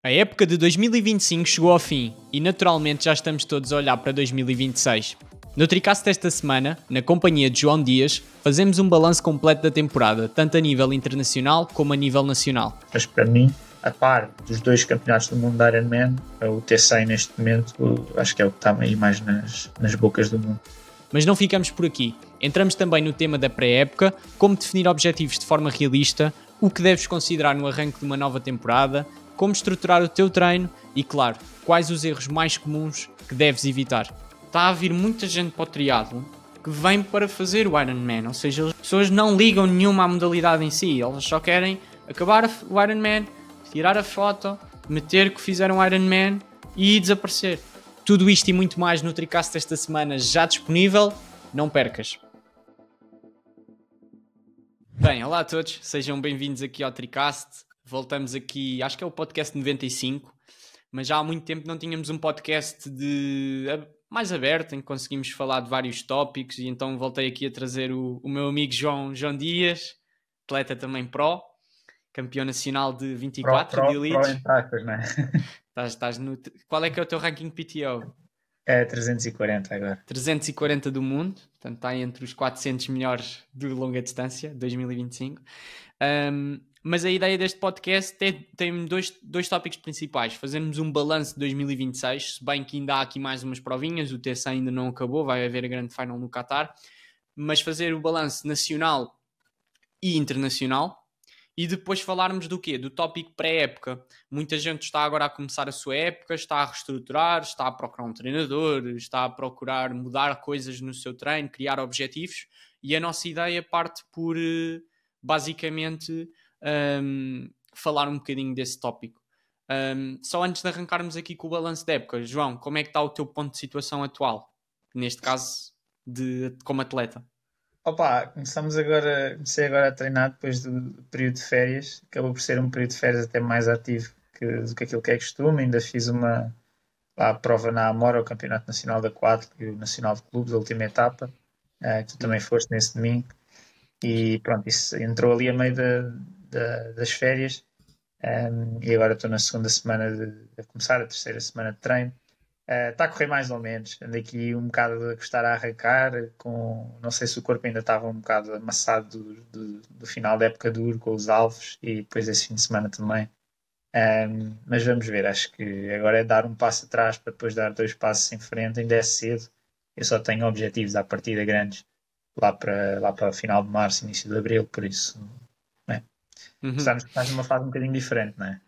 A época de 2025 chegou ao fim e naturalmente já estamos todos a olhar para 2026. No Tricast desta semana, na companhia de João Dias, fazemos um balanço completo da temporada, tanto a nível internacional como a nível nacional. Mas para mim, a par dos 2 campeonatos do mundo da Ironman, o T100 neste momento, acho que é o que está aí mais nas bocas do mundo. Mas não ficamos por aqui. Entramos também no tema da pré-época, como definir objetivos de forma realista, o que deves considerar no arranque de uma nova temporada, como estruturar o teu treino e, claro, quais os erros mais comuns que deves evitar. Está a vir muita gente para o triatlo que vem para fazer o Ironman, ou seja, as pessoas não ligam nenhuma à modalidade em si, elas só querem acabar o Ironman, tirar a foto, meter que fizeram o Ironman e desaparecer. Tudo isto e muito mais no Tricast desta semana já disponível, não percas. Bem, olá a todos, sejam bem-vindos aqui ao Tricast. Voltamos aqui, acho que é o podcast 95, mas já há muito tempo não tínhamos um podcast mais aberto, em que conseguimos falar de vários tópicos, e então voltei aqui a trazer o meu amigo João Dias, atleta também pro, campeão nacional de 24 de elites. Pro entre aspas, não é? Estás no... Qual é que é o teu ranking PTO? É 340 agora. 340 do mundo, portanto está entre os 400 melhores de longa distância, 2025. Mas a ideia deste podcast tem dois tópicos principais. Fazermos um balanço de 2026, se bem que ainda há aqui mais umas provinhas, o TC ainda não acabou, vai haver a grande final no Qatar, mas fazer o balanço nacional e internacional. E depois falarmos do quê? Do tópico pré-época. Muita gente está agora a começar a sua época, está a reestruturar, está a procurar um treinador, está a procurar mudar coisas no seu treino, criar objetivos. E a nossa ideia parte por, basicamente, falar um bocadinho desse tópico. Só antes de arrancarmos aqui com o balanço da época, João, como é que está o teu ponto de situação atual? Neste caso, como atleta. Comecei agora a treinar depois do período de férias. Acabou por ser um período de férias até mais ativo do que aquilo que é costume. Ainda fiz a prova na Amora, o Campeonato Nacional de Aquático e o Nacional de Clubes, a última etapa, que tu também foste nesse domingo. E pronto, isso entrou ali a meio das férias. E agora estou na segunda semana a começar a terceira semana de treino. Está a correr mais ou menos. Ando aqui um bocado a gostar a arrancar. Não sei se o corpo ainda estava um bocado amassado do final da época duro com os alvos e depois esse fim de semana também. Mas vamos ver. Acho que agora é dar um passo atrás para depois dar 2 passos em frente. Ainda é cedo. Eu só tenho objetivos à partida grandes lá para final de março, início de abril. Por isso, estás numa fase um bocadinho diferente, não é?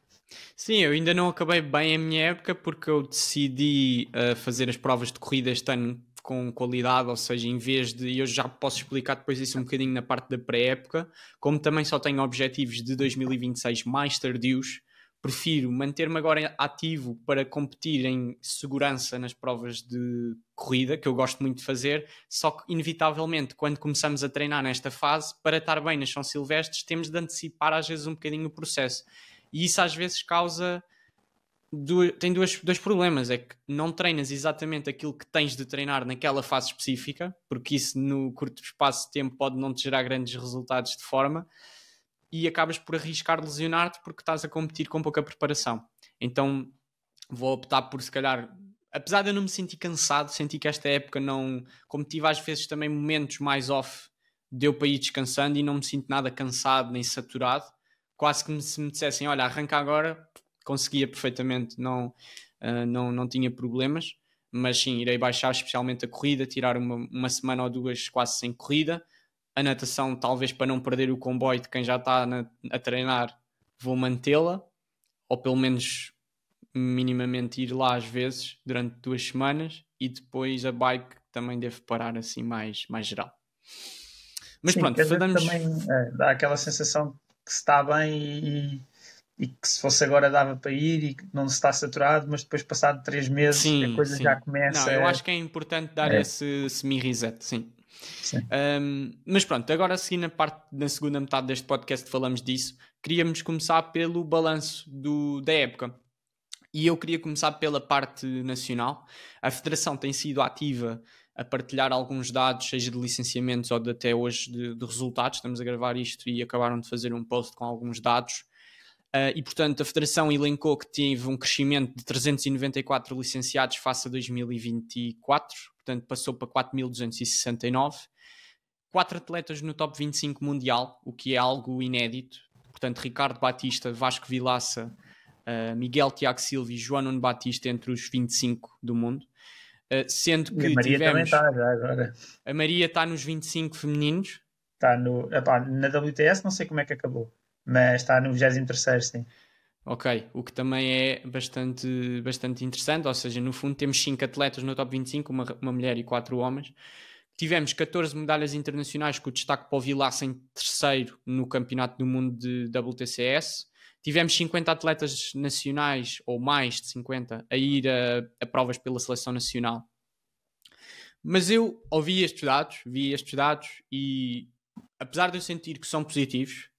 Sim, eu ainda não acabei bem a minha época porque eu decidi fazer as provas de corrida este ano com qualidade, ou seja, em vez de... Eu já posso explicar depois isso um bocadinho na parte da pré-época, como também só tenho objetivos de 2026 mais tardios, prefiro manter-me agora ativo para competir em segurança nas provas de corrida, que eu gosto muito de fazer, só que inevitavelmente quando começamos a treinar nesta fase, para estar bem nas São Silvestres, temos de antecipar às vezes um bocadinho o processo. E isso às vezes tem dois problemas. É que não treinas exatamente aquilo que tens de treinar naquela fase específica, porque isso no curto espaço de tempo pode não te gerar grandes resultados de forma, e acabas por arriscar lesionar-te porque estás a competir com pouca preparação. Então vou optar por, se calhar, apesar de eu não me sentir cansado, senti que esta época não... Como tive às vezes também momentos mais off, deu para ir descansando e não me sinto nada cansado nem saturado. Quase que se me dissessem, olha, arranca agora, conseguia perfeitamente, não tinha problemas, mas sim, irei baixar especialmente a corrida, tirar uma semana ou 2 quase sem corrida. A natação, talvez para não perder o comboio de quem já está a treinar, vou mantê-la, ou pelo menos minimamente ir lá às vezes, durante 2 semanas, e depois a bike também devo parar assim mais geral. Mas sim, pronto, também dá aquela sensação que se está bem e que se fosse agora dava para ir e que não se está saturado, mas depois passado 3 meses a coisa já começa. Não, eu acho que é importante dar esse semi-reset, sim. Mas pronto, agora a seguir na segunda metade deste podcast falamos disso. Queríamos começar pelo balanço da época. E eu queria começar pela parte nacional. A Federação tem sido ativa a partilhar alguns dados, seja de licenciamentos ou de até hoje de resultados. Estamos a gravar isto e acabaram de fazer um post com alguns dados. E, portanto, a Federação elencou que teve um crescimento de 394 licenciados face a 2024, portanto, passou para 4.269. 4 atletas no top 25 mundial, o que é algo inédito. Portanto, Ricardo Batista, Vasco Vilaça, Miguel Tiago Silva e João Nuno Batista entre os 25 do mundo. Sendo que a Maria tivemos... também está já agora. A Maria está nos 25 femininos. Está na WTS, não sei como é que acabou, mas está no 23º, sim. Ok, o que também é bastante interessante, ou seja, no fundo temos 5 atletas no top 25, uma mulher e 4 homens. Tivemos 14 medalhas internacionais, com o destaque para o Vilaça em terceiro no Campeonato do Mundo de WTCS. Tivemos 50 atletas nacionais, ou mais de 50, a ir a provas pela seleção nacional. Mas eu vi estes dados e, apesar de eu sentir que são positivos,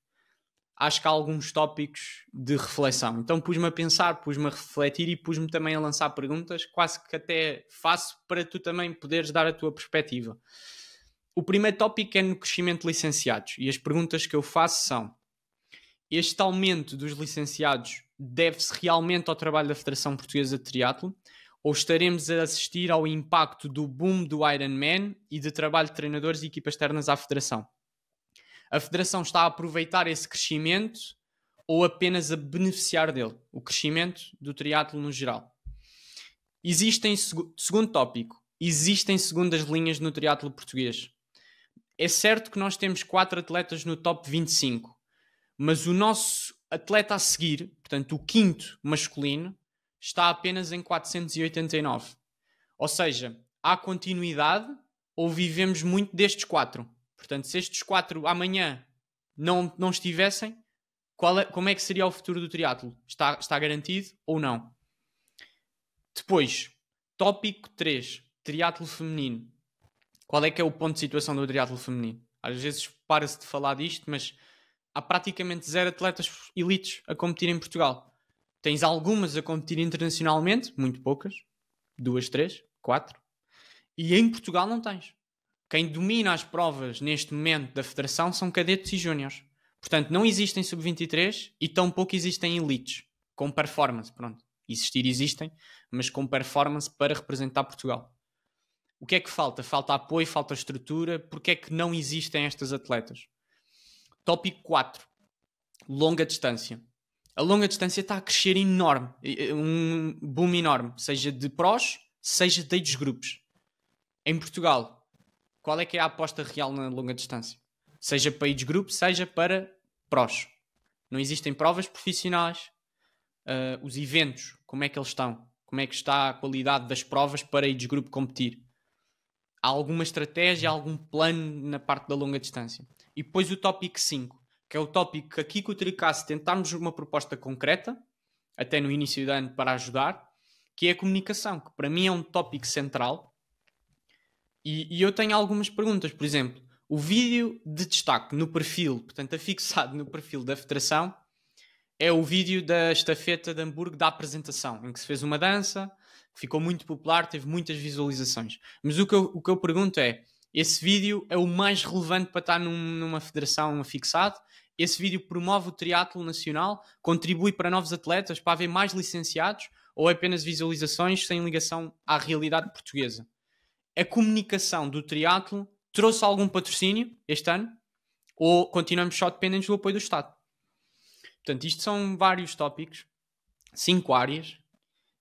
acho que há alguns tópicos de reflexão. Então pus-me a pensar, pus-me a refletir e pus-me também a lançar perguntas, quase que até faço para tu também poderes dar a tua perspectiva. O primeiro tópico é no crescimento de licenciados, e as perguntas que eu faço são: este aumento dos licenciados deve-se realmente ao trabalho da Federação Portuguesa de Triatlo, ou estaremos a assistir ao impacto do boom do Ironman e de trabalho de treinadores e equipas externas à Federação? A Federação está a aproveitar esse crescimento ou apenas a beneficiar dele? O crescimento do triatlo no geral. Segundo tópico, existem segundas linhas no triatlo português. É certo que nós temos 4 atletas no top 25, mas o nosso atleta a seguir, portanto o quinto masculino, está apenas em 489. Ou seja, há continuidade ou vivemos muito destes 4? Portanto, se estes 4 amanhã não estivessem, como é que seria o futuro do triatlo? Está garantido ou não? Depois, tópico 3, triatlo feminino. Qual é que é o ponto de situação do triatlo feminino? Às vezes para-se de falar disto, mas há praticamente 0 atletas elites a competir em Portugal. Tens algumas a competir internacionalmente, muito poucas, 2, 3, 4. E em Portugal não tens. Quem domina as provas neste momento da Federação são cadetes e júniores. Portanto, não existem sub-23 e tampouco existem elites com performance. Pronto, existem, mas com performance para representar Portugal. O que é que falta? Falta apoio, falta estrutura. Porque é que não existem estas atletas? Tópico 4. Longa distância. A longa distância está a crescer enorme. Um boom enorme. Seja de prós, seja de age grupos. Em Portugal, qual é que é a aposta real na longa distância? Seja para age group, seja para prós. Não existem provas profissionais. Os eventos, como é que eles estão? Como é que está a qualidade das provas para age group competir? Há alguma estratégia, algum plano na parte da longa distância? E depois o tópico 5, que é o tópico que aqui com o Tricasso tentámos uma proposta concreta, até no início do ano, para ajudar, que é a comunicação, que para mim é um tópico central. E eu tenho algumas perguntas. Por exemplo, o vídeo de destaque no perfil, portanto afixado no perfil da Federação, é o vídeo da estafeta de Hamburgo da apresentação, em que se fez uma dança, que ficou muito popular, teve muitas visualizações. Mas o que eu pergunto é, esse vídeo é o mais relevante para estar numa federação afixado? Esse vídeo promove o triatlo nacional? Contribui para novos atletas, para haver mais licenciados? Ou é apenas visualizações sem ligação à realidade portuguesa? A comunicação do triatlo trouxe algum patrocínio este ano? Ou continuamos só dependentes do apoio do Estado? Portanto, isto são vários tópicos, 5 áreas,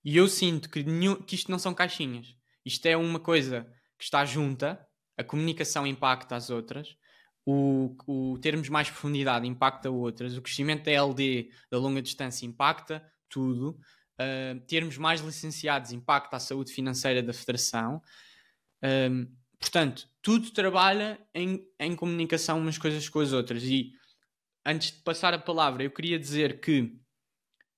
e eu sinto que isto não são caixinhas. Isto é uma coisa que está junta, a comunicação impacta as outras, o termos mais profundidade impacta outras, o crescimento da LD, da longa distância, impacta tudo, termos mais licenciados impacta a saúde financeira da Federação. Portanto, tudo trabalha em comunicação umas coisas com as outras. E antes de passar a palavra, eu queria dizer que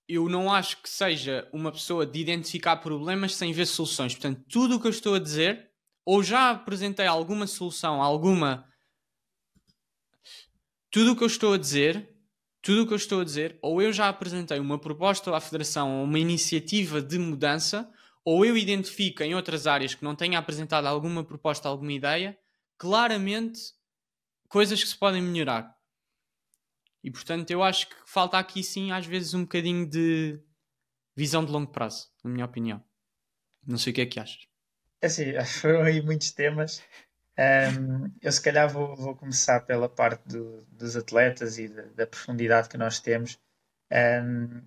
eu não acho que seja uma pessoa de identificar problemas sem ver soluções. Portanto, tudo o que eu estou a dizer, ou já apresentei alguma solução, tudo o que eu estou a dizer, ou eu já apresentei uma proposta à Federação, uma iniciativa de mudança, ou eu identifico em outras áreas que não tenha apresentado alguma proposta, alguma ideia, claramente coisas que se podem melhorar. E portanto eu acho que falta aqui sim às vezes um bocadinho de visão de longo prazo, na minha opinião. Não sei o que é que achas. Assim, foram aí muitos temas. Eu se calhar vou começar pela parte dos atletas e da profundidade que nós temos.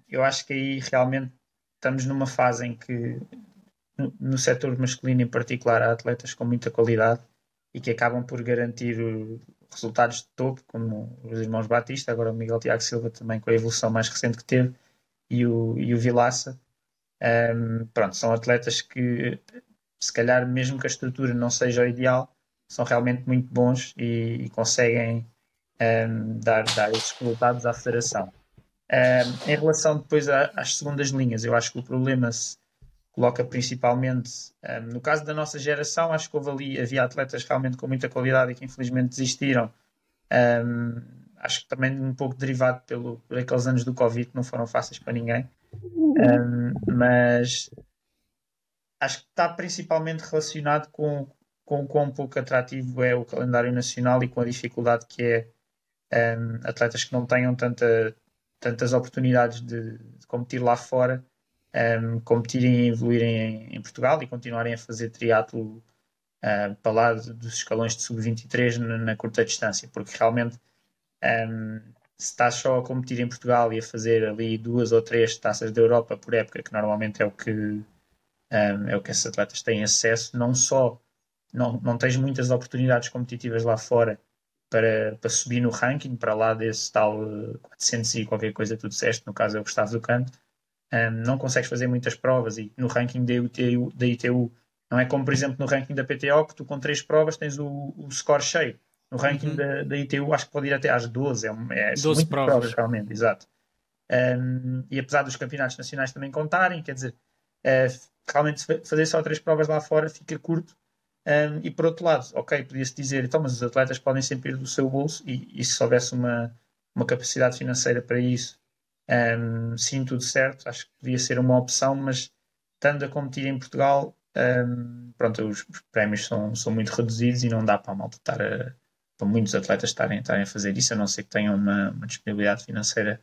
Eu acho que aí realmente estamos numa fase em que no setor masculino em particular há atletas com muita qualidade e que acabam por garantir resultados de topo, como os irmãos Batista, agora o Miguel Tiago Silva também com a evolução mais recente que teve, e o Vilaça. Pronto, são atletas que se calhar mesmo que a estrutura não seja o ideal, são realmente muito bons e conseguem dar esses resultados à federação. Em relação depois às segundas linhas, eu acho que o problema se coloca principalmente no caso da nossa geração, acho que havia atletas realmente com muita qualidade e que infelizmente desistiram. Acho que também um pouco derivado por aqueles anos do Covid que não foram fáceis para ninguém. Mas acho que está principalmente relacionado com quão pouco atrativo é o calendário nacional e com a dificuldade que é atletas que não tenham tantas oportunidades de competir lá fora, competirem e evoluírem em Portugal e continuarem a fazer triatlo para lá dos escalões de sub-23 na curta distância, porque realmente se estás só a competir em Portugal e a fazer ali 2 ou 3 taças da Europa por época, que normalmente é o que esses atletas têm acesso, não tens muitas oportunidades competitivas lá fora para subir no ranking, para lá desse tal 400 e qualquer coisa tu disseste, no caso é o Gustavo do Canto, não consegues fazer muitas provas e no ranking da ITU não é como, por exemplo, no ranking da PTO que tu com 3 provas tens o score cheio. No ranking da ITU acho que pode ir até às 12, são 12 muitas provas provas. realmente, exato. E apesar dos campeonatos nacionais também contarem, quer dizer, realmente fazer só 3 provas lá fora fica curto. E por outro lado, ok, podia-se dizer, então, mas os atletas podem sempre ir do seu bolso e se houvesse uma capacidade financeira para isso, sim, tudo certo, acho que podia ser uma opção, mas estando a competir em Portugal, pronto, os prémios são muito reduzidos e não dá para a malta para muitos atletas estarem a fazer isso, a não ser que tenham uma disponibilidade financeira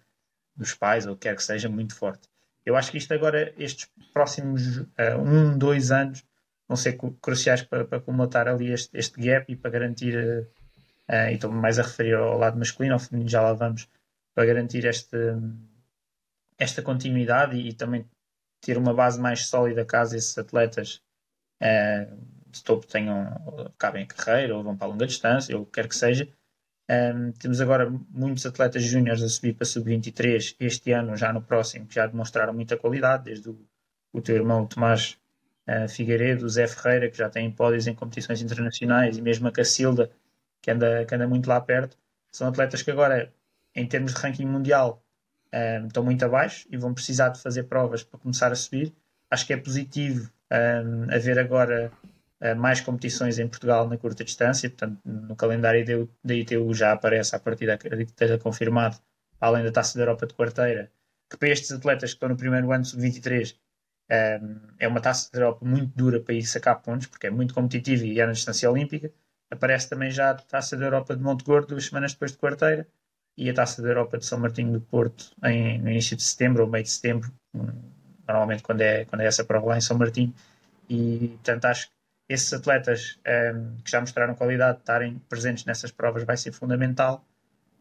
dos pais ou quer que seja muito forte. Eu acho que isto agora, estes próximos 2 anos, vão ser cruciais para colmatar ali este gap e para garantir, e estou-me mais a referir ao lado masculino, ao feminino já lá vamos, para garantir esta continuidade e também ter uma base mais sólida caso esses atletas de topo acabem a carreira ou vão para a longa distância, ou o que quer que seja. Temos agora muitos atletas júniores a subir para sub-23 este ano, já no próximo, que já demonstraram muita qualidade, desde o teu irmão Tomás Figueiredo, o Zé Ferreira, que já tem pódios em competições internacionais, e mesmo a Cacilda, que anda muito lá perto. São atletas que agora, em termos de ranking mundial, estão muito abaixo e vão precisar de fazer provas para começar a subir. Acho que é positivo haver agora mais competições em Portugal na curta distância, portanto no calendário da ITU já aparece, a partir acredito que esteja confirmado, além da Taça da Europa de quarteira, que para estes atletas que estão no primeiro ano sub-23 é uma Taça da Europa muito dura para ir sacar pontos, porque é muito competitiva e é na distância olímpica. Aparece também já a Taça da Europa de Monte Gordo 2 semanas depois de quarteira e a Taça da Europa de São Martinho do Porto no início de setembro ou meio de setembro, normalmente quando é essa prova lá em São Martinho. E portanto acho que esses atletas que já mostraram qualidade de estarem presentes nessas provas vai ser fundamental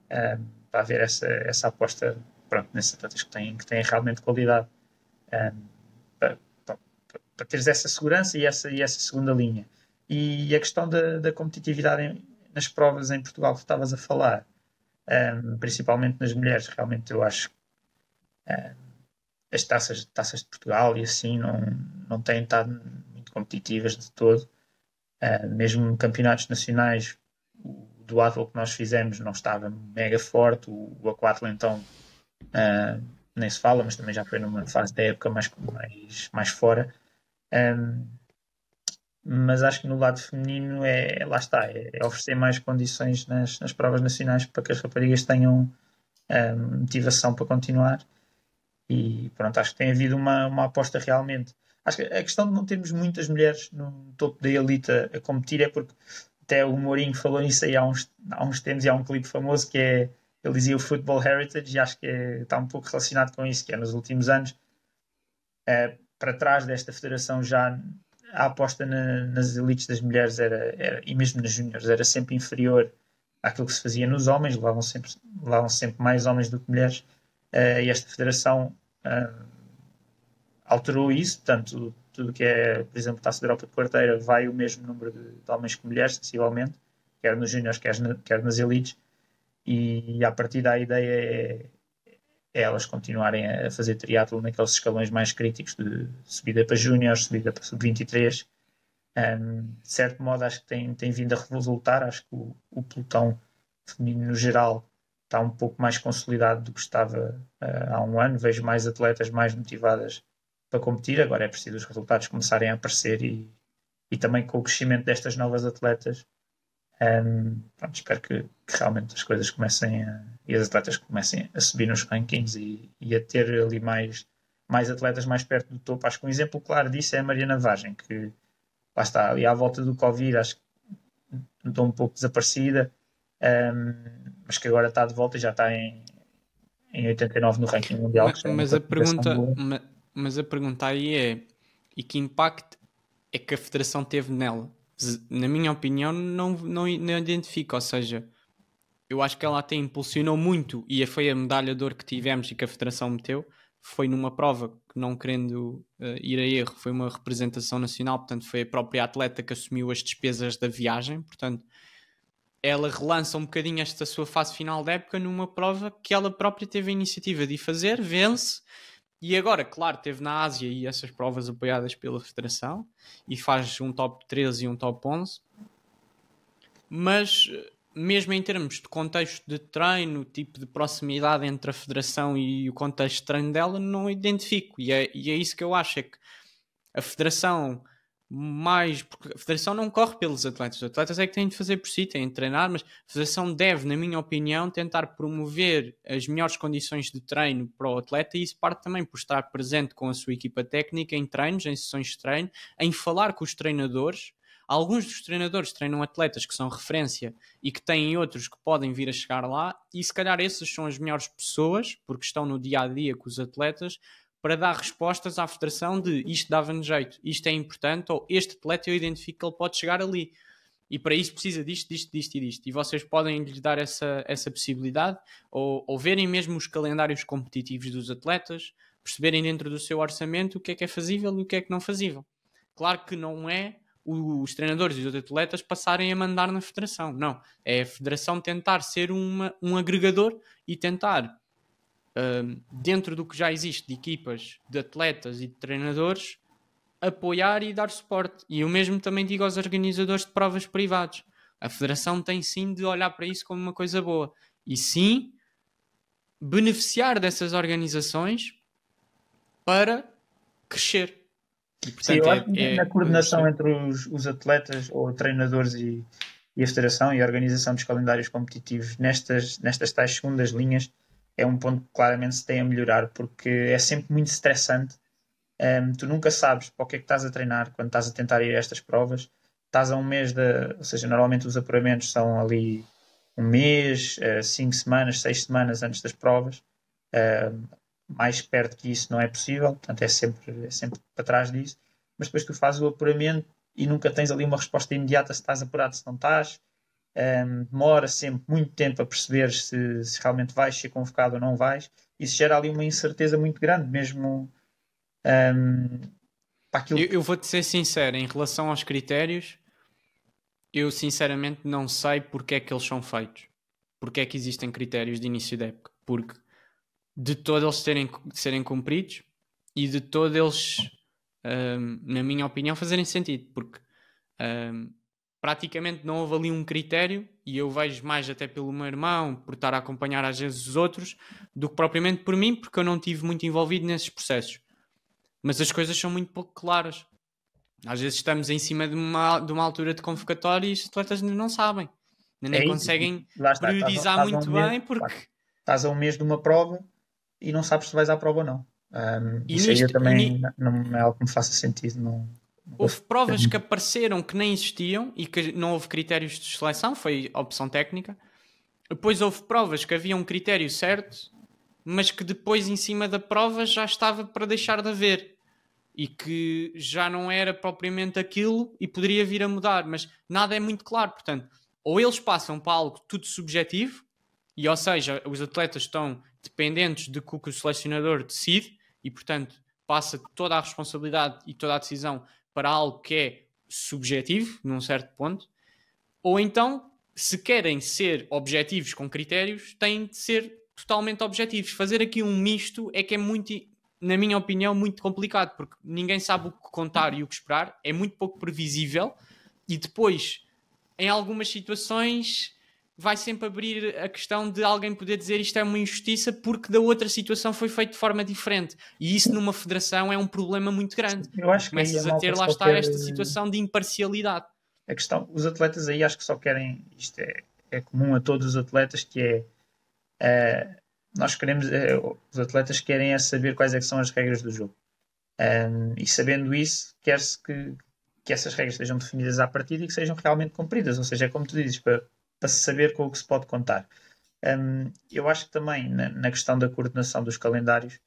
para haver essa aposta, pronto, nesses atletas que têm realmente qualidade, para teres essa segurança e essa segunda linha. E a questão da competitividade nas provas em Portugal que estavas a falar, principalmente nas mulheres, realmente eu acho que as taças de Portugal e assim não têm estado muito competitivas de todo. Mesmo campeonatos nacionais, o duatlo que nós fizemos não estava mega forte, o aquatlo então nem se fala, mas também já foi numa fase da época mais fora. Mas acho que no lado feminino lá está, é oferecer mais condições nas provas nacionais para que as raparigas tenham motivação para continuar. E pronto, acho que tem havido uma aposta realmente. Acho que a questão de não termos muitas mulheres no topo da elite a competir é porque até o Mourinho falou nisso aí há uns tempos e há um clipe famoso que é ele dizia o Football Heritage, e acho que está um pouco relacionado com isso, que é nos últimos anos, para trás desta federação já a aposta nas elites das mulheres e mesmo nas júniores era sempre inferior àquilo que se fazia nos homens, levavam sempre mais homens do que mulheres, e esta federação alterou isso, portanto tudo que é, por exemplo, Taça da Europa de quarteira vai o mesmo número de homens que mulheres, sensivelmente, quer nos júniores, quer nas elites, e a partir da ideia é elas continuarem a fazer triatlo naqueles escalões mais críticos de subida para júniores, subida para sub-23. De certo modo, acho que tem vindo a resultar. Acho que o pelotão feminino no geral está um pouco mais consolidado do que estava há um ano. Vejo mais atletas mais motivadas para competir. Agora é preciso os resultados começarem a aparecer e também com o crescimento destas novas atletas. Pronto, espero que realmente as coisas comecem e as atletas comecem a subir nos rankings e a ter ali mais atletas mais perto do topo. Acho que um exemplo claro disso é a Mariana Vagem, que lá está, ali à volta do Covid, acho que estou um pouco desaparecida, mas que agora está de volta e já está em 89 no ranking mundial. Mas a pergunta aí é: e que impacto é que a federação teve nela? Na minha opinião, não identifico. Ou seja, eu acho que ela até impulsionou muito, e foi a medalha de ouro que tivemos e que a federação meteu. Foi numa prova que, não querendo ir a erro, foi uma representação nacional, portanto foi a própria atleta que assumiu as despesas da viagem. Portanto, ela relança um bocadinho esta sua fase final da época numa prova que ela própria teve a iniciativa de fazer, vence. E agora, claro, teve na Ásia e essas provas apoiadas pela federação e faz um top 13 e um top 11. Mas mesmo em termos de contexto de treino, tipo de proximidade entre a federação e o contexto de treino dela, não identifico. E é isso que eu acho, é que a federação porque a federação não corre pelos atletas. Os atletas é que têm de fazer por si, têm de treinar, mas a federação deve, na minha opinião, tentar promover as melhores condições de treino para o atleta, e isso parte também por estar presente com a sua equipa técnica em treinos, em sessões de treino, em falar com os treinadores. Alguns dos treinadores treinam atletas que são referência e que têm outros que podem vir a chegar lá, e se calhar essas são as melhores pessoas, porque estão no dia-a-dia com os atletas, para dar respostas à federação de isto dava-nos jeito, isto é importante, ou este atleta eu identifico que ele pode chegar ali. E para isso precisa disto, disto, disto e disto. E vocês podem lhes dar essa possibilidade, ou verem mesmo os calendários competitivos dos atletas, perceberem dentro do seu orçamento o que é fazível e o que é que não fazível. Claro que não é os treinadores e os atletas passarem a mandar na federação. Não. É a federação tentar ser um agregador e tentar, dentro do que já existe de equipas, de atletas e de treinadores, apoiar e dar suporte. E eu mesmo também digo aos organizadores de provas privados: a federação tem sim de olhar para isso como uma coisa boa e sim beneficiar dessas organizações para crescer. E, portanto, sim, eu acho que na coordenação entre os atletas ou treinadores e a federação e a organização dos calendários competitivos nestas tais segundas linhas é um ponto que claramente se tem a melhorar, porque é sempre muito estressante. Tu nunca sabes para o que é que estás a treinar quando estás a tentar ir a estas provas. Estás a um mês ou seja, normalmente os apuramentos são ali um mês, 5 semanas, 6 semanas antes das provas. Mais perto que isso não é possível, portanto é sempre para trás disso. Mas depois tu fazes o apuramento e nunca tens ali uma resposta imediata se estás apurado, se não estás. Demora sempre muito tempo a perceber se realmente vais ser convocado ou não vais. Isso gera ali uma incerteza muito grande, mesmo para aquilo. Eu vou-te ser sincero, em relação aos critérios, eu sinceramente não sei porque é que eles são feitos. Porque é que existem critérios de início da época. Porque de todos eles serem cumpridos e de todos eles, na minha opinião, fazerem sentido. Porque praticamente não houve ali um critério, e eu vejo mais até pelo meu irmão, por estar a acompanhar às vezes os outros, do que propriamente por mim, porque eu não estive muito envolvido nesses processos. Mas as coisas são muito pouco claras. Às vezes estamos em cima de uma altura de convocatória e os atletas não sabem. Nem conseguem priorizar muito bem, porque estás a um mês de uma prova e não sabes se vais à prova ou não. Isso aí também não é algo que me faça sentido. Houve provas que apareceram que nem existiam e que não houve critérios de seleção, foi opção técnica, Depois houve provas que havia um critério certo, mas que depois em cima da prova já estava para deixar de haver. E que já não era propriamente aquilo e poderia vir a mudar, mas nada é muito claro. Portanto, ou eles passam para algo tudo subjetivo, e ou seja, os atletas estão dependentes de que o selecionador decide, e portanto passa toda a responsabilidade e toda a decisão para algo que é subjetivo, num certo ponto, ou então, se querem ser objetivos com critérios, têm de ser totalmente objetivos. Fazer aqui um misto é que é muito, na minha opinião, muito complicado, porque ninguém sabe o que contar e o que esperar, é muito pouco previsível, e depois, em algumas situações, vai sempre abrir a questão de alguém poder dizer isto é uma injustiça porque da outra situação foi feito de forma diferente. E isso numa federação é um problema muito grande. Eu acho que começas a ter, lá está, esta situação de imparcialidade. A questão, os atletas aí acho que só querem, isto é comum a todos os atletas, que nós queremos, os atletas querem saber quais é que são as regras do jogo. E sabendo isso, quer-se que essas regras sejam definidas à partida e que sejam realmente cumpridas, ou seja, é como tu dizes, para se saber com o que se pode contar. Eu acho que também na questão da coordenação dos calendários,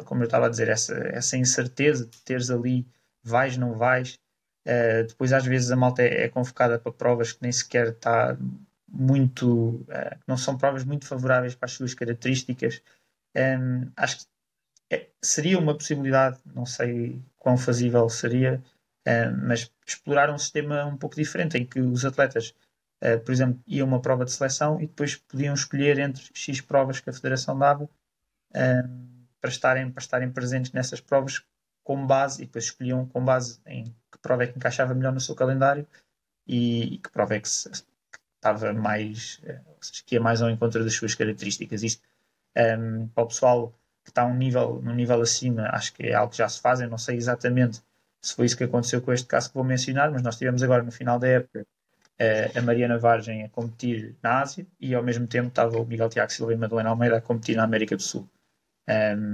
como eu estava a dizer, essa incerteza de teres ali vais, não vais, depois às vezes a malta é convocada para provas que nem sequer está muito, não são provas muito favoráveis para as suas características. Acho que seria uma possibilidade, não sei quão fazível seria, mas explorar um sistema um pouco diferente em que os atletas, por exemplo, iam a uma prova de seleção e depois podiam escolher entre X provas que a Federação dava para estarem presentes nessas provas com base, e depois escolhiam com base em que prova é que encaixava melhor no seu calendário e que prova é que estava mais, que ia mais ao encontro das suas características. Isto, para o pessoal que está num nível acima, acho que é algo que já se faz. Eu não sei exatamente se foi isso que aconteceu com este caso que vou mencionar, mas nós tivemos agora no final da época a Mariana Vargem a competir na Ásia e ao mesmo tempo estava o Miguel Tiago Silva e Madalena Almeida a competir na América do Sul,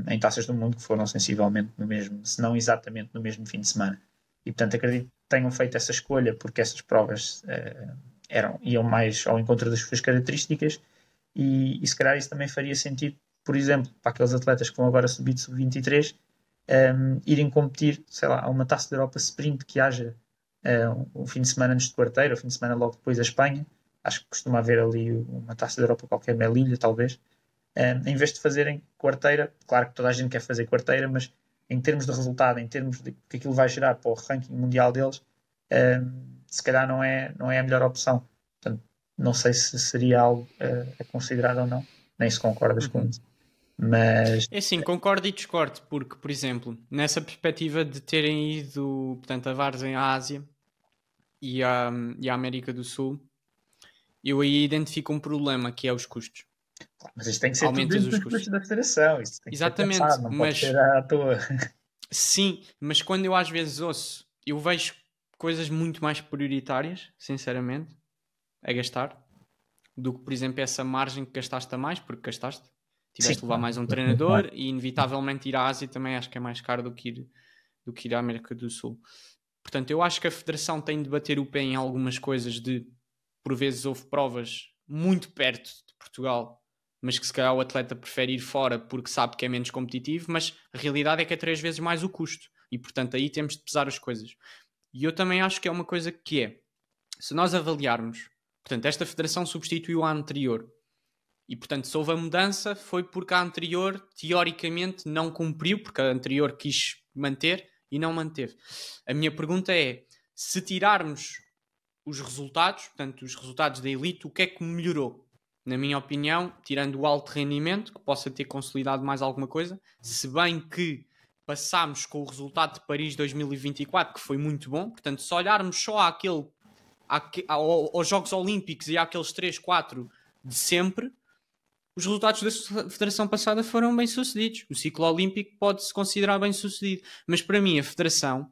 em taças do mundo que foram sensivelmente no mesmo, se não exatamente no mesmo fim de semana. E portanto acredito que tenham feito essa escolha porque essas provas iam mais ao encontro das suas características e se calhar isso também faria sentido, por exemplo, para aqueles atletas que vão agora subir de sub-23 irem competir, sei lá, a uma Taça da Europa Sprint que haja um fim de semana antes de quarteira, ou fim de semana logo depois da Espanha. Acho que costuma haver ali uma Taça da Europa qualquer, Melilla talvez, em vez de fazerem quarteira. Claro que toda a gente quer fazer quarteira, mas em termos de resultado, em termos de que aquilo vai gerar para o ranking mundial deles, se calhar não é a melhor opção. Portanto, não sei se seria algo a considerar ou não, nem se concordas com isso. Mas é assim, concordo e discordo, porque, por exemplo, nessa perspectiva de terem ido, portanto, a Vargem à Ásia e à América do Sul, eu aí identifico um problema, que é os custos. Mas isto tem que ser tudo dentro dos custos da federação. Isto tem que exatamente, ser pensado, não pode ser à toa. Sim, mas quando eu às vezes ouço, eu vejo coisas muito mais prioritárias, sinceramente, a gastar, do que, por exemplo, essa margem que gastaste a mais, porque gastaste. Tiveste de levar mais um treinador e inevitavelmente ir à Ásia também acho que é mais caro do que ir à América do Sul. Portanto, eu acho que a Federação tem de bater o pé em algumas coisas por vezes houve provas muito perto de Portugal, mas que se calhar o atleta prefere ir fora porque sabe que é menos competitivo, mas a realidade é que é 3 vezes mais o custo. E, portanto, aí temos de pesar as coisas. E eu também acho que é uma coisa que é, se nós avaliarmos, portanto, esta Federação substituiu a anterior. E, portanto, se houve a mudança foi porque a anterior, teoricamente, não cumpriu, porque a anterior quis manter e não manteve. A minha pergunta é, se tirarmos os resultados, portanto, os resultados da elite, o que é que melhorou? Na minha opinião, tirando o alto rendimento, que possa ter consolidado mais alguma coisa, se bem que passámos com o resultado de Paris 2024, que foi muito bom, portanto, se olharmos só aos Jogos Olímpicos e àqueles 3, 4 de sempre, os resultados da Federação passada foram bem-sucedidos. O ciclo olímpico pode-se considerar bem-sucedido. Mas para mim a Federação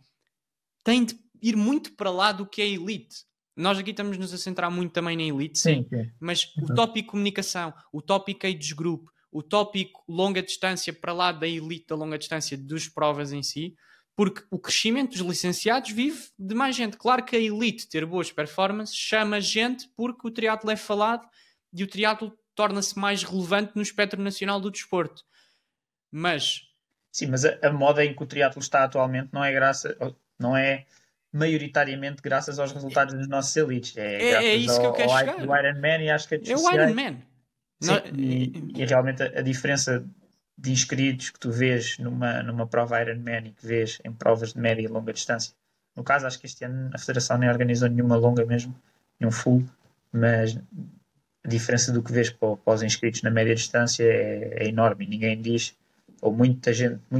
tem de ir muito para lá do que é a elite. Nós aqui estamos-nos a centrar muito também na elite, sim. Mas o tópico comunicação, o tópico age group, o tópico longa distância para lá da elite da longa distância dos provas em si, porque o crescimento dos licenciados vive de mais gente. Claro que a elite ter boas performances chama gente porque o triatlo é falado e o triatlo torna-se mais relevante no espectro nacional do desporto. Mas... Sim, mas a moda em que o triatlo está atualmente não é maioritariamente graças aos resultados dos nossos elites. É É graças isso que eu quero ao chegar. hype do Ironman e às redes É o sociais. Ironman. Sim, e realmente a diferença de inscritos que tu vês numa prova Ironman e que vês em provas de média e longa distância. No caso, acho que este ano a Federação nem organizou nenhuma longa mesmo, nenhum full, mas a diferença do que vês para os inscritos na média distância é enorme. E ninguém diz, ou muito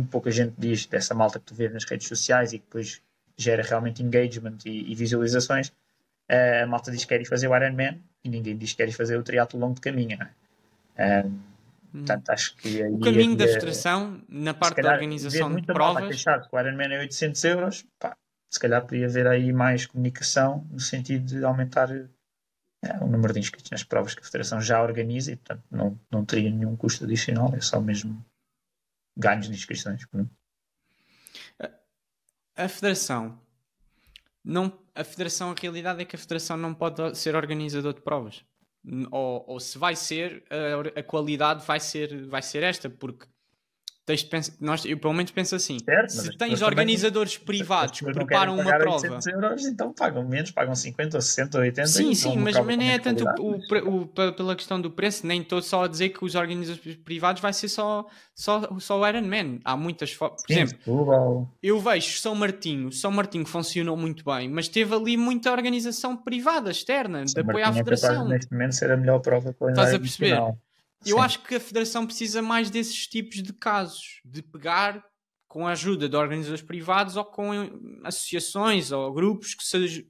pouca gente diz dessa malta que tu vês nas redes sociais e que depois gera realmente engagement e visualizações. A malta diz que quer ir fazer o Ironman e ninguém diz que quer ir fazer o triatlo longo de caminho, não é? Portanto, acho que o caminho da federação, na parte da organização de provas... queixar que o Ironman é 800 euros, pá, se calhar podia haver aí mais comunicação no sentido de aumentar o número de inscritos nas provas que a federação já organiza e, portanto, não teria nenhum custo adicional, é só mesmo ganhos de inscrições. A federação, a realidade é que a federação não pode ser organizador de provas. Ou se vai ser, a qualidade vai ser esta, porque tens de pensar, eu pelo menos penso assim, certo, se tens organizadores privados que preparam uma prova... euros, então pagam menos, pagam 50 ou 60 ou 80. Sim, mas nem é tanto pela questão do preço, nem estou só a dizer que os organizadores privados vai ser só o Ironman. Há muitas por exemplo, eu vejo São Martinho funcionou muito bem, mas teve ali muita organização privada, externa, de apoio à federação. Neste momento ser a melhor prova que estás a perceber? Eu acho que a federação precisa mais desses tipos de casos, de pegar com a ajuda de organizadores privados ou com associações ou grupos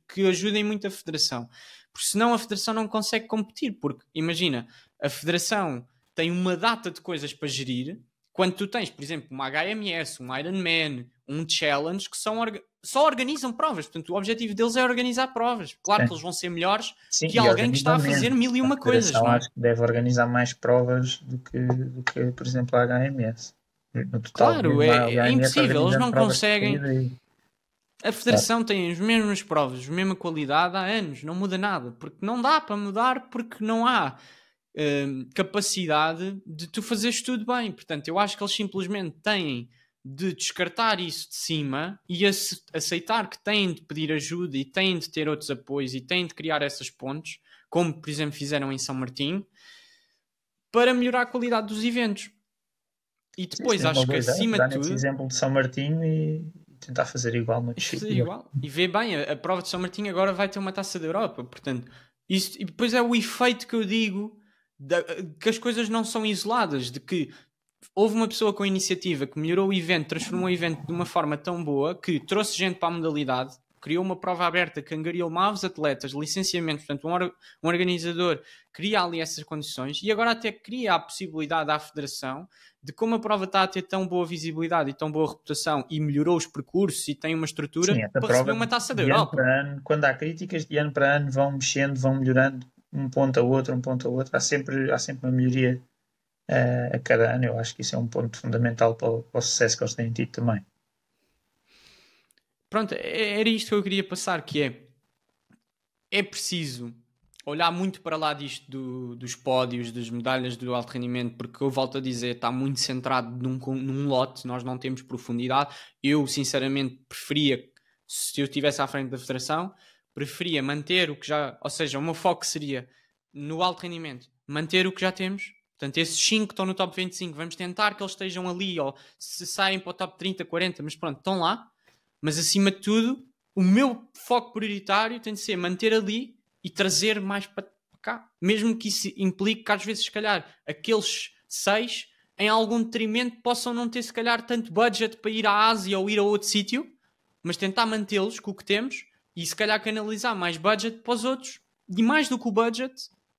que ajudem muito a federação. Porque senão a federação não consegue competir. Porque, imagina, a federação tem uma data de coisas para gerir, quando tu tens, por exemplo, uma HMS, um Ironman, um Challenge, que só organizam provas. Portanto, o objetivo deles é organizar provas. Claro que eles vão ser melhores que alguém que está a fazer mil e uma coisas. Não é? Acho que deve organizar mais provas do que por exemplo, a HMS. No total, claro, é impossível. Eles não conseguem... A federação tem as mesmas provas, a mesma qualidade há anos. Não muda nada. Porque não dá para mudar, porque não há capacidade de tu fazeres tudo bem. Portanto, eu acho que eles simplesmente têm de descartar isso de cima e aceitar que têm de pedir ajuda e têm de ter outros apoios e têm de criar essas pontes, como por exemplo fizeram em São Martinho, para melhorar a qualidade dos eventos. E depois acho que acima de tudo... esse exemplo de São Martinho e tentar fazer igual no igual. E vê bem, a prova de São Martinho agora vai ter uma taça da Europa, portanto, isso, e depois é o efeito que eu digo que as coisas não são isoladas, de que houve uma pessoa com iniciativa que melhorou o evento, transformou o evento de uma forma tão boa que trouxe gente para a modalidade, criou uma prova aberta que angariou novos atletas, licenciamento, portanto um organizador cria ali essas condições e agora até cria a possibilidade à federação de, como a prova está a ter tão boa visibilidade e tão boa reputação e melhorou os percursos e tem uma estrutura, para receber uma taça da Europa. Quando há críticas, de ano para ano vão mexendo, vão melhorando um ponto a outro, há sempre uma melhoria a cada ano. Eu acho que isso é um ponto fundamental para o sucesso que eles têm tido também. Pronto, era isto que eu queria passar, que é preciso olhar muito para lá disto dos pódios, das medalhas do alto rendimento, porque eu volto a dizer, está muito centrado num lote, nós não temos profundidade. Eu, sinceramente, preferia, se eu estivesse à frente da federação, preferia manter o que já... Ou seja, o meu foco seria, no alto rendimento, manter o que já temos. Portanto, esses 5 que estão no top 25, vamos tentar que eles estejam ali, ou se saem para o top 30, 40, mas pronto, estão lá. Mas, acima de tudo, o meu foco prioritário tem de ser manter ali e trazer mais para cá. Mesmo que isso implique que, às vezes, se calhar, aqueles 6, em algum detrimento, possam não ter, se calhar, tanto budget para ir à Ásia ou ir a outro sítio, mas tentar mantê-los com o que temos e, se calhar, canalizar mais budget para os outros. E mais do que o budget,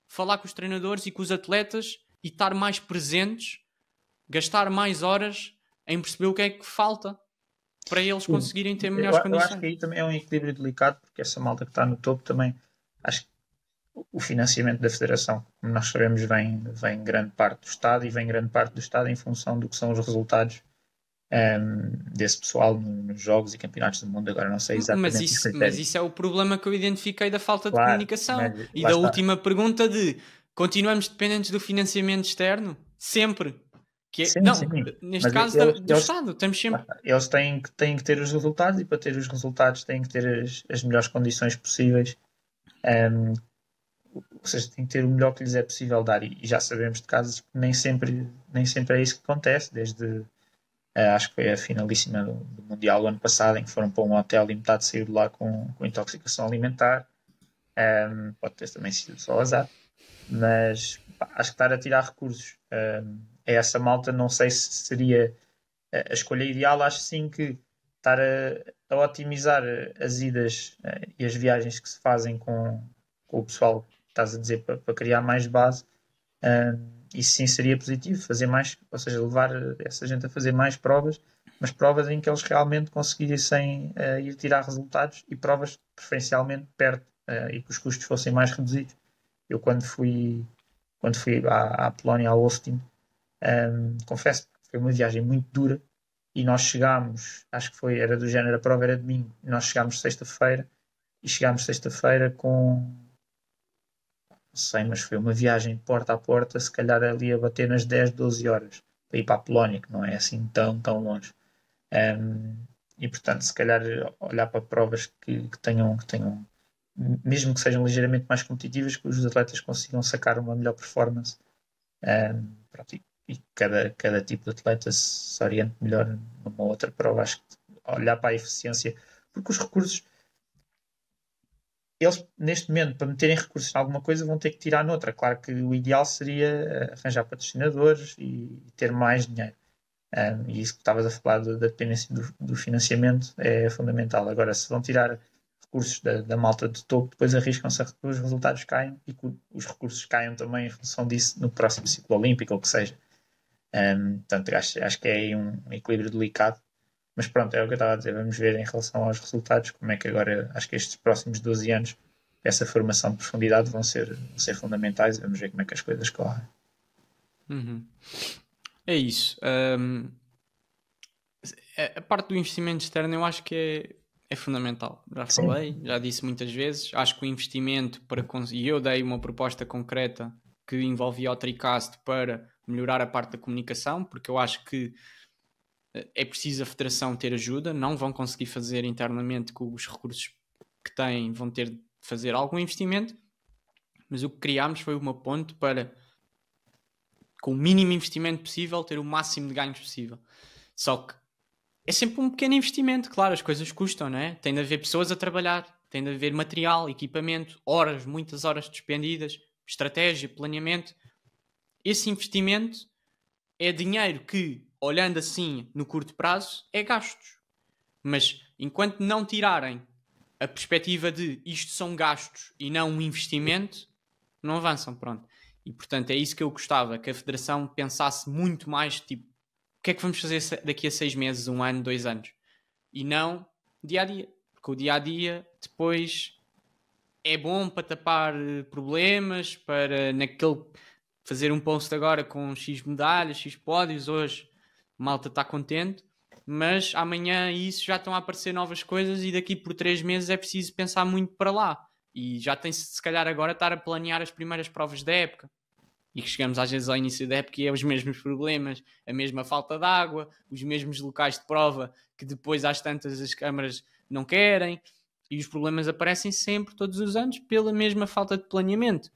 falar com os treinadores e com os atletas e estar mais presentes, gastar mais horas em perceber o que é que falta para eles conseguirem ter melhores condições. Eu acho que aí também é um equilíbrio delicado, porque essa malta que está no topo também, acho que o financiamento da federação, como nós sabemos, vem grande parte do Estado, e vem grande parte do Estado em função do que são os resultados desse pessoal nos jogos e campeonatos do mundo. Agora não sei exatamente mas isso é o problema que eu identifiquei da falta de comunicação e da última pergunta de continuamos dependentes do financiamento externo? Sempre. Sim, não, sim. neste Mas caso do Estado, estamos sempre... Eles têm que ter os resultados, e para ter os resultados têm que ter as melhores condições possíveis. Um, ou seja, têm que ter o melhor que lhes é possível dar. E já sabemos de casos que nem sempre é isso que acontece. Desde, acho que foi a finalíssima do Mundial do ano passado, em que foram para um hotel e metade saiu de lá com intoxicação alimentar. Pode ter também sido só azar. Mas acho que estar a tirar recursos a essa malta, não sei se seria a escolha ideal. Acho sim que estar a otimizar as idas e as viagens que se fazem com o pessoal que estás a dizer para criar mais base, isso sim seria positivo, fazer mais, ou seja, levar essa gente a fazer mais provas, mas provas em que eles realmente conseguissem ir tirar resultados, e provas preferencialmente perto, e que os custos fossem mais reduzidos. Eu quando fui à Polónia, ao Austin, confesso que foi uma viagem muito dura, e nós chegámos, acho que era do género, a prova era domingo, e nós chegámos sexta-feira, com, não sei, mas foi uma viagem de porta a porta, se calhar ali a bater nas 10, 12 horas, para ir para a Polónia, que não é assim tão longe. E portanto, se calhar olhar para provas que tenham, mesmo que sejam ligeiramente mais competitivas, que os atletas consigam sacar uma melhor performance. Pronto, e cada tipo de atleta se oriente melhor numa outra prova. Acho que olhar para a eficiência, porque os recursos, eles neste momento, para meterem recursos em alguma coisa, vão ter que tirar noutra. Claro que o ideal seria arranjar patrocinadores e ter mais dinheiro. E isso que estavas a falar da dependência do financiamento é fundamental. Agora, se vão tirar recursos da malta de topo, depois arriscam-se a que os resultados caiam, e que os recursos caiam também em função disso no próximo ciclo olímpico, ou que seja. Portanto, acho que é aí um equilíbrio delicado. Mas pronto, é o que eu estava a dizer. Vamos ver em relação aos resultados, como é que agora, acho que estes próximos 12 anos, essa formação de profundidade vão ser fundamentais. Vamos ver como é que as coisas correm. Uhum. É isso. A parte do investimento externo eu acho que é fundamental. Já falei, já disse muitas vezes. Acho que o investimento para conseguir... Eu dei uma proposta concreta que envolvia o Tricast para melhorar a parte da comunicação, porque eu acho que é preciso a Federação ter ajuda. Não vão conseguir fazer internamente com os recursos que têm, vão ter de fazer algum investimento, mas o que criámos foi uma ponte para, com o mínimo investimento possível, ter o máximo de ganhos possível. Só que é sempre um pequeno investimento, claro, as coisas custam, não é? Tem de haver pessoas a trabalhar, tem de haver material, equipamento, horas, muitas horas despendidas, estratégia, planeamento. Esse investimento é dinheiro que, olhando assim no curto prazo, é gastos. Mas enquanto não tirarem a perspectiva de isto são gastos e não um investimento, não avançam, pronto. E portanto é isso que eu gostava, que a Federação pensasse muito mais, tipo, o que é que vamos fazer daqui a 6 meses, 1 ano, 2 anos? E não dia a dia. Porque o dia a dia depois é bom para tapar problemas, para naquele fazer um post agora com X medalhas, X pódios, hoje a malta está contente, mas amanhã isso já estão a aparecer novas coisas e daqui por 3 meses é preciso pensar muito para lá. E já tem-se se calhar agora estar a planear as primeiras provas da época. E que chegamos às vezes ao início da época e é os mesmos problemas, a mesma falta de água, os mesmos locais de prova que depois às tantas as câmaras não querem, e os problemas aparecem sempre, todos os anos, pela mesma falta de planeamento.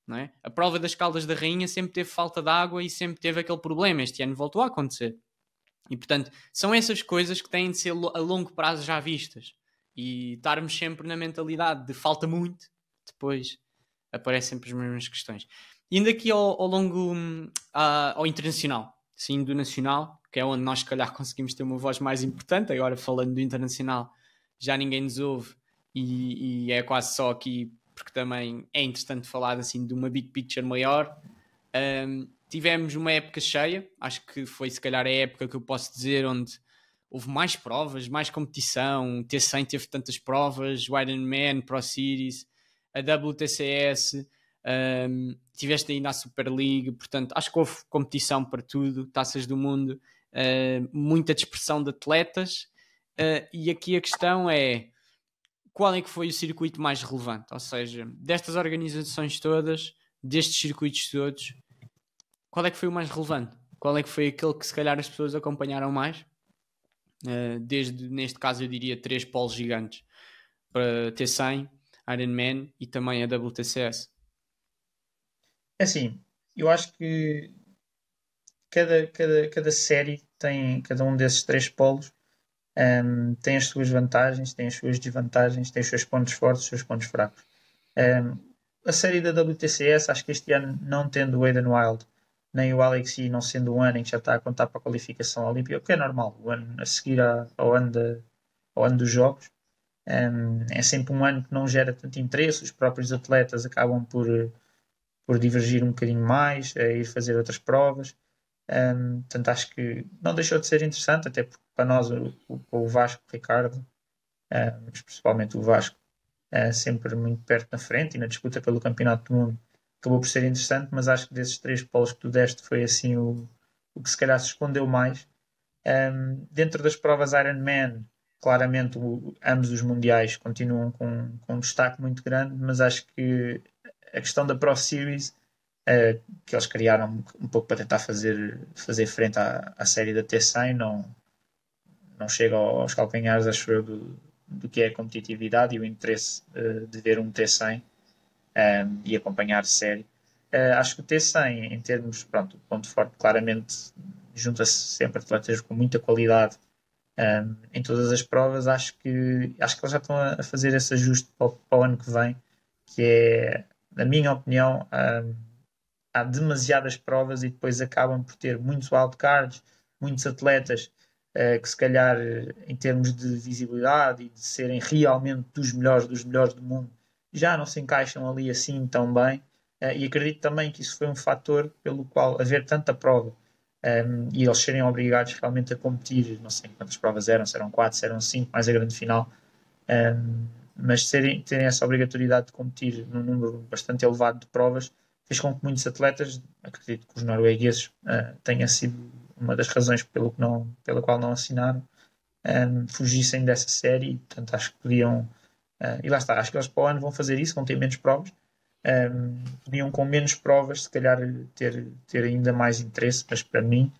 Não é? A prova das Caldas da Rainha sempre teve falta de água e sempre teve aquele problema. Este ano voltou a acontecer. E portanto, são essas coisas que têm de ser a longo prazo já vistas. E estarmos sempre na mentalidade de falta muito, depois aparecem sempre as mesmas questões. E indo aqui ao longo ao internacional, sim, do nacional, que é onde nós se calhar conseguimos ter uma voz mais importante. Agora falando do internacional, já ninguém nos ouve e é quase só aqui porque também é interessante falar assim de uma big picture maior. Tivemos uma época cheia, acho que foi se calhar a época que eu posso dizer onde houve mais provas, mais competição. O T100 teve tantas provas, o Ironman, Pro Series, a WTCS, tiveste ainda a Super League, portanto acho que houve competição para tudo, taças do mundo, muita dispersão de atletas, e aqui a questão é qual é que foi o circuito mais relevante, ou seja, destas organizações todas, destes circuitos todos, qual é que foi o mais relevante? Qual é que foi aquele que se calhar as pessoas acompanharam mais? Desde, neste caso, eu diria 3 polos gigantes para T100, Ironman e também a WTCS. É assim, eu acho que cada série tem, cada um desses 3 polos tem as suas vantagens, tem as suas desvantagens, tem os seus pontos fortes, os seus pontos fracos. A série da WTCS, acho que este ano, não tendo o Aiden Wild nem o Alex E, não sendo um ano em que já está a contar para a qualificação olímpica, o que é normal, o ano a seguir ao ano dos Jogos, é sempre um ano que não gera tanto interesse, os próprios atletas acabam por divergir um bocadinho mais, a ir fazer outras provas. Portanto, acho que não deixou de ser interessante, até porque para nós, o Vasco, o Ricardo, mas principalmente o Vasco, sempre muito perto na frente e na disputa pelo Campeonato do Mundo, acabou por ser interessante, mas acho que desses 3 polos que tu deste foi assim o que se calhar se escondeu mais. Dentro das provas Ironman, claramente ambos os mundiais continuam com um destaque muito grande, mas acho que a questão da Pro Series, que eles criaram um pouco para tentar fazer frente à série da T100, não chega aos calcanhares, acho eu, do que é a competitividade e o interesse de ver um T100 e acompanhar série. Acho que o T100, em termos, pronto, o ponto forte, claramente junta-se sempre atletas com muita qualidade em todas as provas. Acho que eles já estão a fazer esse ajuste para o ano que vem, que é, na minha opinião, há demasiadas provas e depois acabam por ter muitos wildcards, muitos atletas que se calhar em termos de visibilidade e de serem realmente dos melhores do mundo, já não se encaixam ali assim tão bem, e acredito também que isso foi um fator pelo qual haver tanta prova e eles serem obrigados realmente a competir, não sei quantas provas eram, se eram 4, se eram 5, mais a grande final, mas terem essa obrigatoriedade de competir num número bastante elevado de provas fez com que muitos atletas, acredito que os noruegueses tenha sido uma das razões pela qual não assinaram, fugissem dessa série. Portanto, acho que podiam, e lá está, acho que eles para o ano vão fazer isso, vão ter menos provas, podiam com menos provas se calhar ter ainda mais interesse, mas para mim,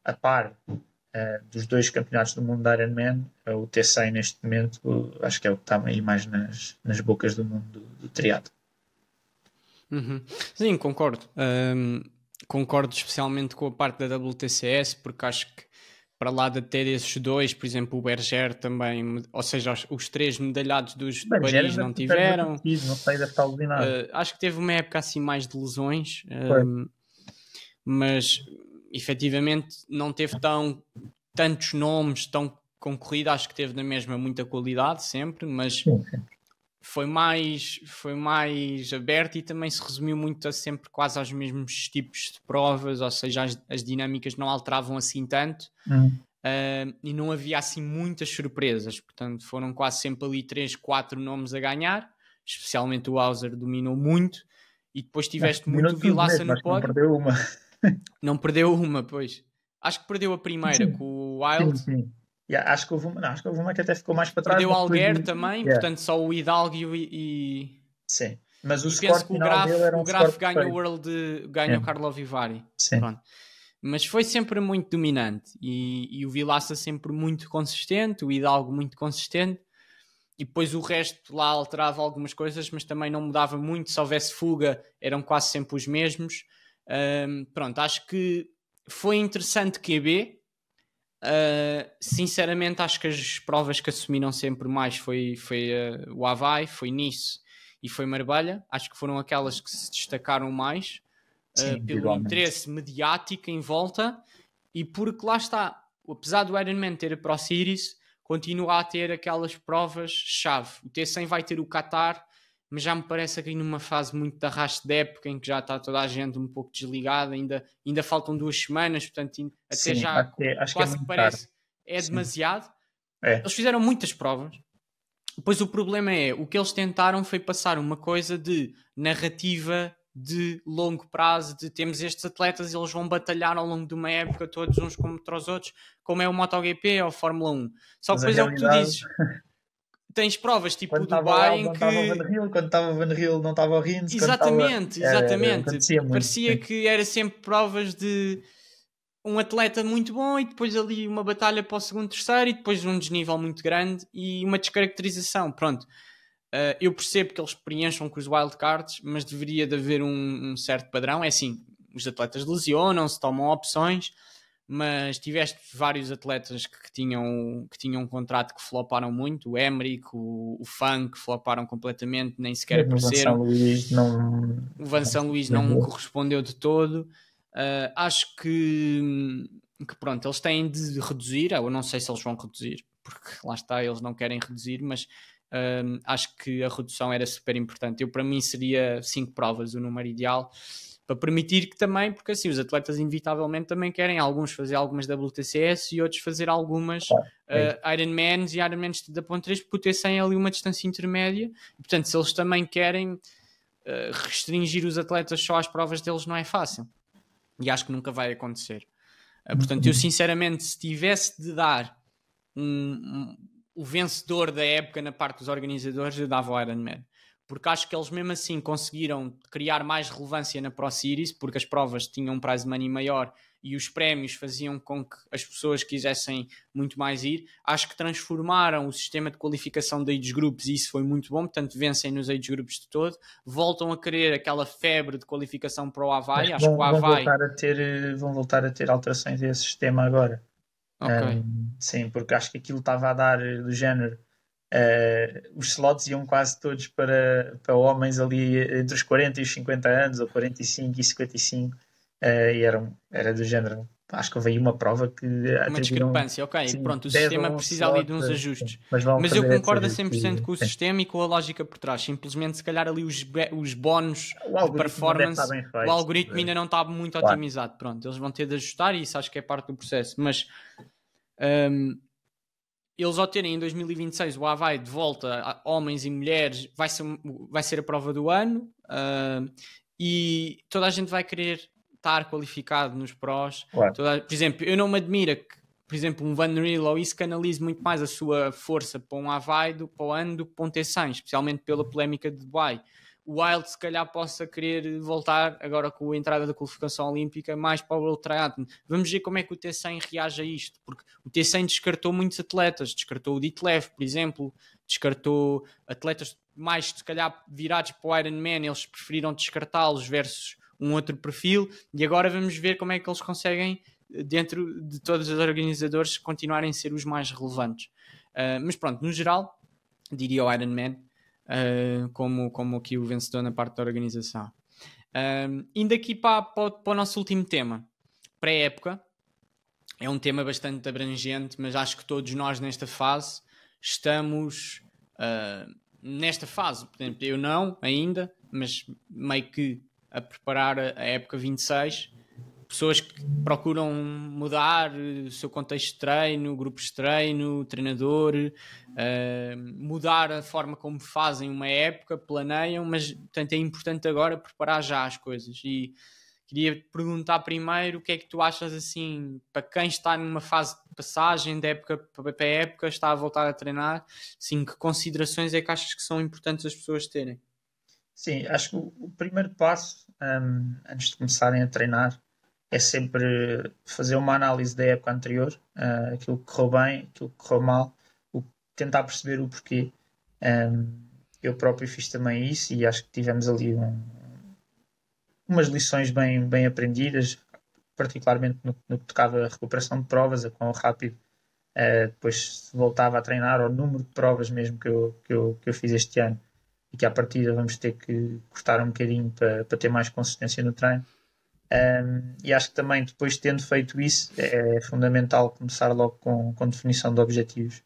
a par dos 2 campeonatos do mundo da Ironman, o T100 neste momento acho que é o que está aí mais nas bocas do mundo do triatlo. Sim, concordo. Concordo especialmente com a parte da WTCS, porque acho que para lá de ter esses 2, por exemplo, o Berger também, ou seja, os 3 medalhados dos de Paris não tiveram. Não sei, deve estar alucinado. Acho que teve uma época assim mais de lesões, mas efetivamente não teve tantos nomes, tão concorrido. Acho que teve na mesma muita qualidade sempre, mas sim. Foi mais aberto e também se resumiu muito sempre quase aos mesmos tipos de provas, ou seja, as dinâmicas não alteravam assim tanto e não havia assim muitas surpresas, portanto foram quase sempre ali 3, 4 nomes a ganhar, especialmente o Hauser dominou muito e depois tiveste muito o Vilaça no pódio. Não perdeu uma. Não perdeu uma, pois. Acho que perdeu a primeira com o Wild. Sim. Acho que houve uma que até ficou mais para trás. Perdeu o Alguer também, portanto só o Hidalgo e... Sim, mas e penso que o Graf ganha o World, ganha o Carlo Vivari. Sim. Pronto. Mas foi sempre muito dominante e o Vilaça sempre muito consistente, o Hidalgo muito consistente e depois o resto lá alterava algumas coisas, mas também não mudava muito. Se houvesse fuga eram quase sempre os mesmos. Pronto, acho que foi interessante QB. Sinceramente acho que as provas que assumiram sempre mais foi o Havaí, foi Nice e foi Marbella. Acho que foram aquelas que se destacaram mais pelo interesse mediático em volta e porque lá está, apesar do Ironman ter a Pro Series, continua a ter aquelas provas-chave. O T100 vai ter o Qatar, mas já me parece aqui numa fase muito de arrasto de época em que já está toda a gente um pouco desligada, ainda faltam 2 semanas, portanto até sim, já acho quase que parece caro. Demasiado. Eles fizeram muitas provas, depois o problema é, o que eles tentaram foi passar uma coisa de narrativa de longo prazo, de temos estes atletas e eles vão batalhar ao longo de uma época todos uns contra os outros, como é o MotoGP ou a Fórmula 1. Só que depois é o que tu dizes. tens provas tipo Quando o estava Dubai lá, em não estava o que... Van Hill, quando estava o Van Hill não estava o Rins, Exatamente, acontecia muito. parecia que era sempre provas de um atleta muito bom e depois ali uma batalha para o segundo, terceiro e depois um desnível muito grande e uma descaracterização, pronto. Eu percebo que eles preencham com os wildcards, mas deveria de haver um certo padrão. É assim, os atletas lesionam-se, tomam opções, mas tiveste vários atletas que tinham um contrato que floparam muito. O Emmerich, o Funk floparam completamente, nem sequer Mesmo o Gonçalo apareceram. Luís não. O Vincent Luís não correspondeu de todo. Acho que pronto, eles têm de reduzir. Eu não sei se eles vão reduzir, porque lá está, eles não querem reduzir, mas acho que a redução era super importante. Para mim seria 5 provas o número ideal, para permitir que também, porque assim os atletas inevitavelmente também querem alguns fazer algumas WTCS e outros fazer algumas Ironmans e Ironmans da ponto 3, porque o T100 é ali uma distância intermédia e, portanto, se eles também querem restringir os atletas só às provas deles, não é fácil e acho que nunca vai acontecer. Portanto, eu sinceramente, se tivesse de dar o vencedor da época na parte dos organizadores, eu dava o Ironman, porque acho que eles mesmo assim conseguiram criar mais relevância na Pro Series, porque as provas tinham um prize money maior e os prémios faziam com que as pessoas quisessem muito mais ir. Acho que transformaram o sistema de qualificação de age groups e isso foi muito bom, portanto vencem nos age groups de todo, voltam a querer aquela febre de qualificação para o Havaí. Acho que o Havaí... Vão voltar a ter alterações desse sistema agora. Ok. Sim, porque acho que aquilo estava a dar do género. Os slots iam quase todos para homens ali entre os 40 e os 50 anos, ou 45 e 55, e era do género. Acho que houve aí uma prova que Uma atribuíram, discrepância, ok. sim, Pronto, o 10 sistema ou 11 precisa ali de slots, uns sim, ajustes. mas vão Mas eu fazer esses concordo a ajustes. 100% com o Sim. sistema e com a lógica por trás. Simplesmente, se calhar, ali os bónus O de algoritmo não deve estar performance, bem o feito. algoritmo ainda não está muito Claro. otimizado. Pronto, eles vão ter de ajustar e isso acho que é parte do processo. Mas eles ao terem em 2026 o Havaí de volta a homens e mulheres, vai ser a prova do ano e toda a gente vai querer estar qualificado nos prós. Claro. Por exemplo, eu não me admira que, por exemplo, um Van Riel ou isso canalize muito mais a sua força para um Havaí para o ano do que para um T100, especialmente pela polémica de Dubai. O Wild se calhar possa querer voltar agora com a entrada da qualificação olímpica mais para o World Triathlon. Vamos ver como é que o T100 reage a isto, porque o T100 descartou muitos atletas, descartou o Ditlev, por exemplo, descartou atletas mais se calhar virados para o Ironman, eles preferiram descartá-los versus um outro perfil, e agora vamos ver como é que eles conseguem, dentro de todos os organizadores, continuarem a ser os mais relevantes. Mas pronto, no geral, diria o Ironman, como aqui o vencedor na parte da organização. Indo aqui para o nosso último tema, pré-época, é um tema bastante abrangente, mas acho que todos nós nesta fase estamos nesta fase, portanto, eu não ainda, mas meio que a preparar a época 26, pessoas que procuram mudar o seu contexto de treino, grupos de treino, treinador, mudar a forma como fazem uma época, planeiam, mas portanto é importante agora preparar já as coisas. E queria perguntar primeiro o que é que tu achas assim, para quem está numa fase de passagem de época para época, está a voltar a treinar, assim, que considerações é que achas que são importantes as pessoas terem? Sim, acho que o primeiro passo, antes de começarem a treinar, é sempre fazer uma análise da época anterior, aquilo que correu bem, aquilo que correu mal, tentar perceber o porquê. Eu próprio fiz também isso e acho que tivemos ali umas lições bem aprendidas, particularmente no que tocava a recuperação de provas, a quão rápido depois voltava a treinar, ao número de provas mesmo que eu fiz este ano, e que à partida vamos ter que cortar um bocadinho para ter mais consistência no treino. E acho que também depois tendo feito isso é fundamental começar logo com definição de objetivos.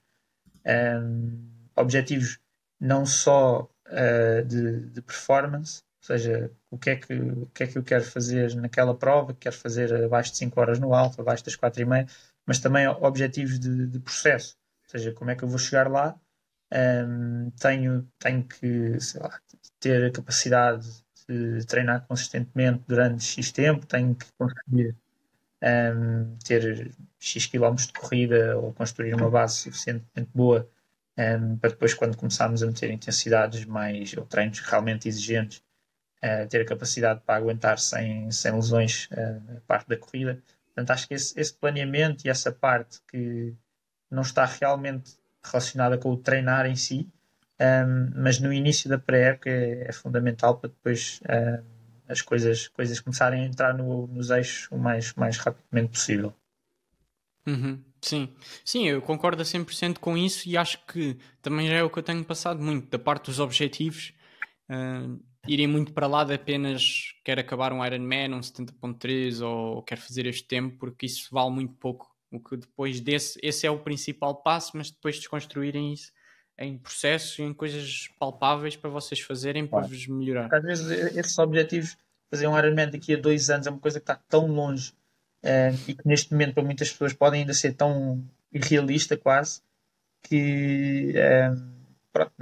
Objetivos não só de performance, ou seja, o que é que eu quero fazer naquela prova, quero fazer abaixo de 5 horas no alto, abaixo das 4h30, mas também objetivos de processo, ou seja, como é que eu vou chegar lá. Tenho que, sei lá, ter a capacidade de treinar consistentemente durante X tempo, tenho que conseguir ter X quilómetros de corrida ou construir uma base suficientemente boa para depois, quando começarmos a meter intensidades mais, ou treinos realmente exigentes, ter a capacidade para aguentar sem lesões a parte da corrida. Portanto, acho que esse planeamento e essa parte que não está realmente relacionada com o treinar em si, mas no início da pré-época é fundamental para depois as coisas começarem a entrar nos eixos o mais rapidamente possível. Sim. Sim, eu concordo a 100% com isso e acho que também já é o que eu tenho passado muito, da parte dos objetivos, irem muito para lá de apenas quero acabar um Ironman, um 70.3 ou quero fazer este tempo, porque isso vale muito pouco. O que depois esse é o principal passo, mas depois desconstruírem isso em processos e em coisas palpáveis para vocês fazerem, para vos melhorar. Porque às vezes esses objetivos, fazer um Ironman daqui a 2 anos é uma coisa que está tão longe e que neste momento para muitas pessoas podem ainda ser tão irrealista quase que pronto,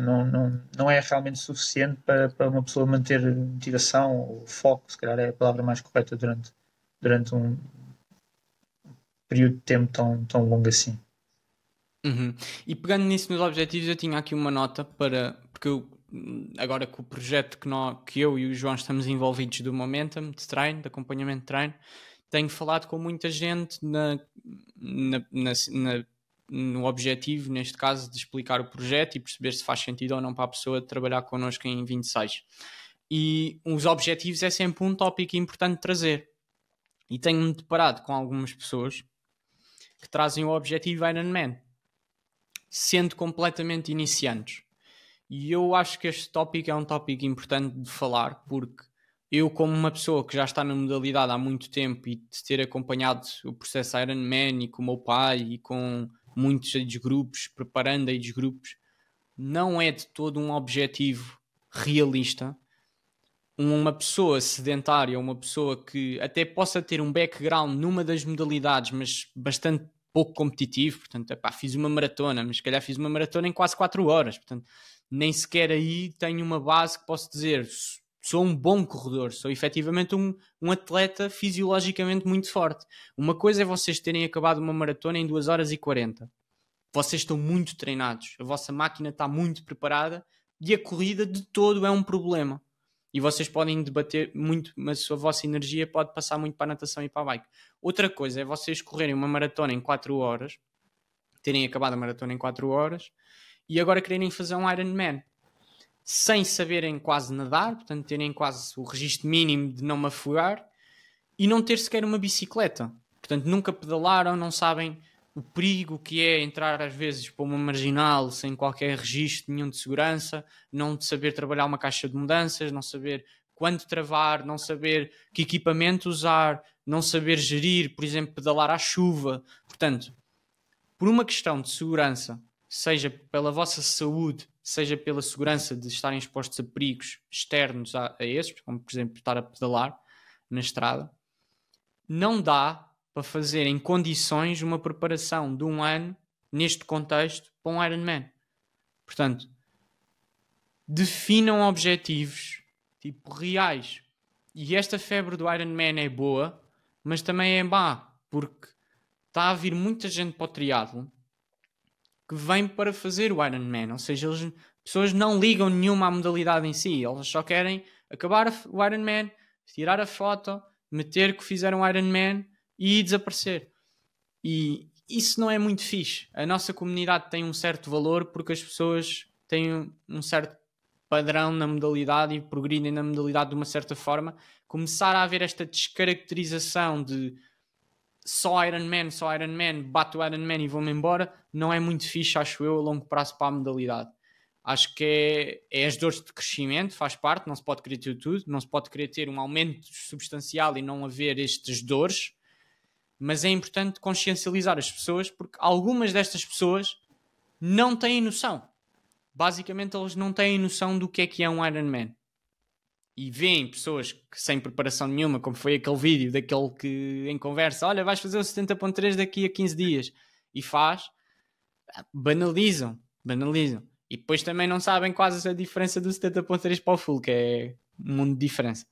não é realmente suficiente para uma pessoa manter motivação ou foco, se calhar é a palavra mais correta durante um período de tempo tão longo assim. E pegando nisso nos objetivos, eu tinha aqui uma nota porque agora com o projeto que eu e o João estamos envolvidos do Momentum, de treino, de acompanhamento de treino, tenho falado com muita gente no objetivo, neste caso, de explicar o projeto e perceber se faz sentido ou não para a pessoa trabalhar connosco em 26. E os objetivos é sempre um tópico importante de trazer. E tenho-me deparado com algumas pessoas que trazem o objetivo Ironman, sendo completamente iniciantes. E eu acho que este tópico é um tópico importante de falar, porque eu, como uma pessoa que já está na modalidade há muito tempo e de ter acompanhado o processo Ironman e com o meu pai e com muitos age grupos, preparando age grupos, não é de todo um objetivo realista uma pessoa sedentária, uma pessoa que até possa ter um background numa das modalidades, mas bastante pouco competitivo, portanto, epá, fiz uma maratona, mas se calhar fiz uma maratona em quase 4 horas, portanto, nem sequer aí tenho uma base que posso dizer, sou um bom corredor, sou efetivamente um atleta fisiologicamente muito forte. Uma coisa é vocês terem acabado uma maratona em 2 horas e 40. Vocês estão muito treinados, a vossa máquina está muito preparada e a corrida de todo é um problema. E vocês podem debater muito, mas a vossa energia pode passar muito para a natação e para a bike. Outra coisa é vocês correrem uma maratona em 4 horas, terem acabado a maratona em 4 horas, e agora quererem fazer um Ironman sem saberem quase nadar, portanto terem quase o registro mínimo de não me afogar, e não ter sequer uma bicicleta. Portanto, nunca pedalaram, não sabem o perigo que é entrar às vezes para uma marginal sem qualquer registro nenhum de segurança, não saber trabalhar uma caixa de mudanças, não saber quando travar, não saber que equipamento usar, não saber gerir, por exemplo, pedalar à chuva. Portanto, por uma questão de segurança, seja pela vossa saúde, seja pela segurança de estarem expostos a perigos externos a esses, como por exemplo estar a pedalar na estrada, não dá para fazer em condições uma preparação de um ano neste contexto para um Ironman. Portanto, definam objetivos tipo reais. E esta febre do Ironman é boa, mas também é má, porque está a vir muita gente para o triatlo que vem para fazer o Ironman. Ou seja, as pessoas não ligam nenhuma à modalidade em si. Elas só querem acabar o Ironman, tirar a foto, meter que fizeram o Ironman e desaparecer. E isso não é muito fixe. A nossa comunidade tem um certo valor porque as pessoas têm um certo padrão na modalidade e progridem na modalidade de uma certa forma. Começar a haver esta descaracterização de só Ironman, bato o Ironman e vou-me embora, não é muito fixe, acho eu, a longo prazo para a modalidade. Acho que é as dores de crescimento, faz parte, não se pode querer ter tudo, não se pode querer ter um aumento substancial e não haver estas dores, mas é importante consciencializar as pessoas porque algumas destas pessoas não têm noção. Basicamente, eles não têm noção do que é um Ironman. E veem pessoas que, sem preparação nenhuma, como foi aquele vídeo daquele que em conversa, olha, vais fazer o 70.3 daqui a 15 dias e faz, banalizam. E depois também não sabem quase a diferença do 70.3 para o full, que é um mundo de diferença.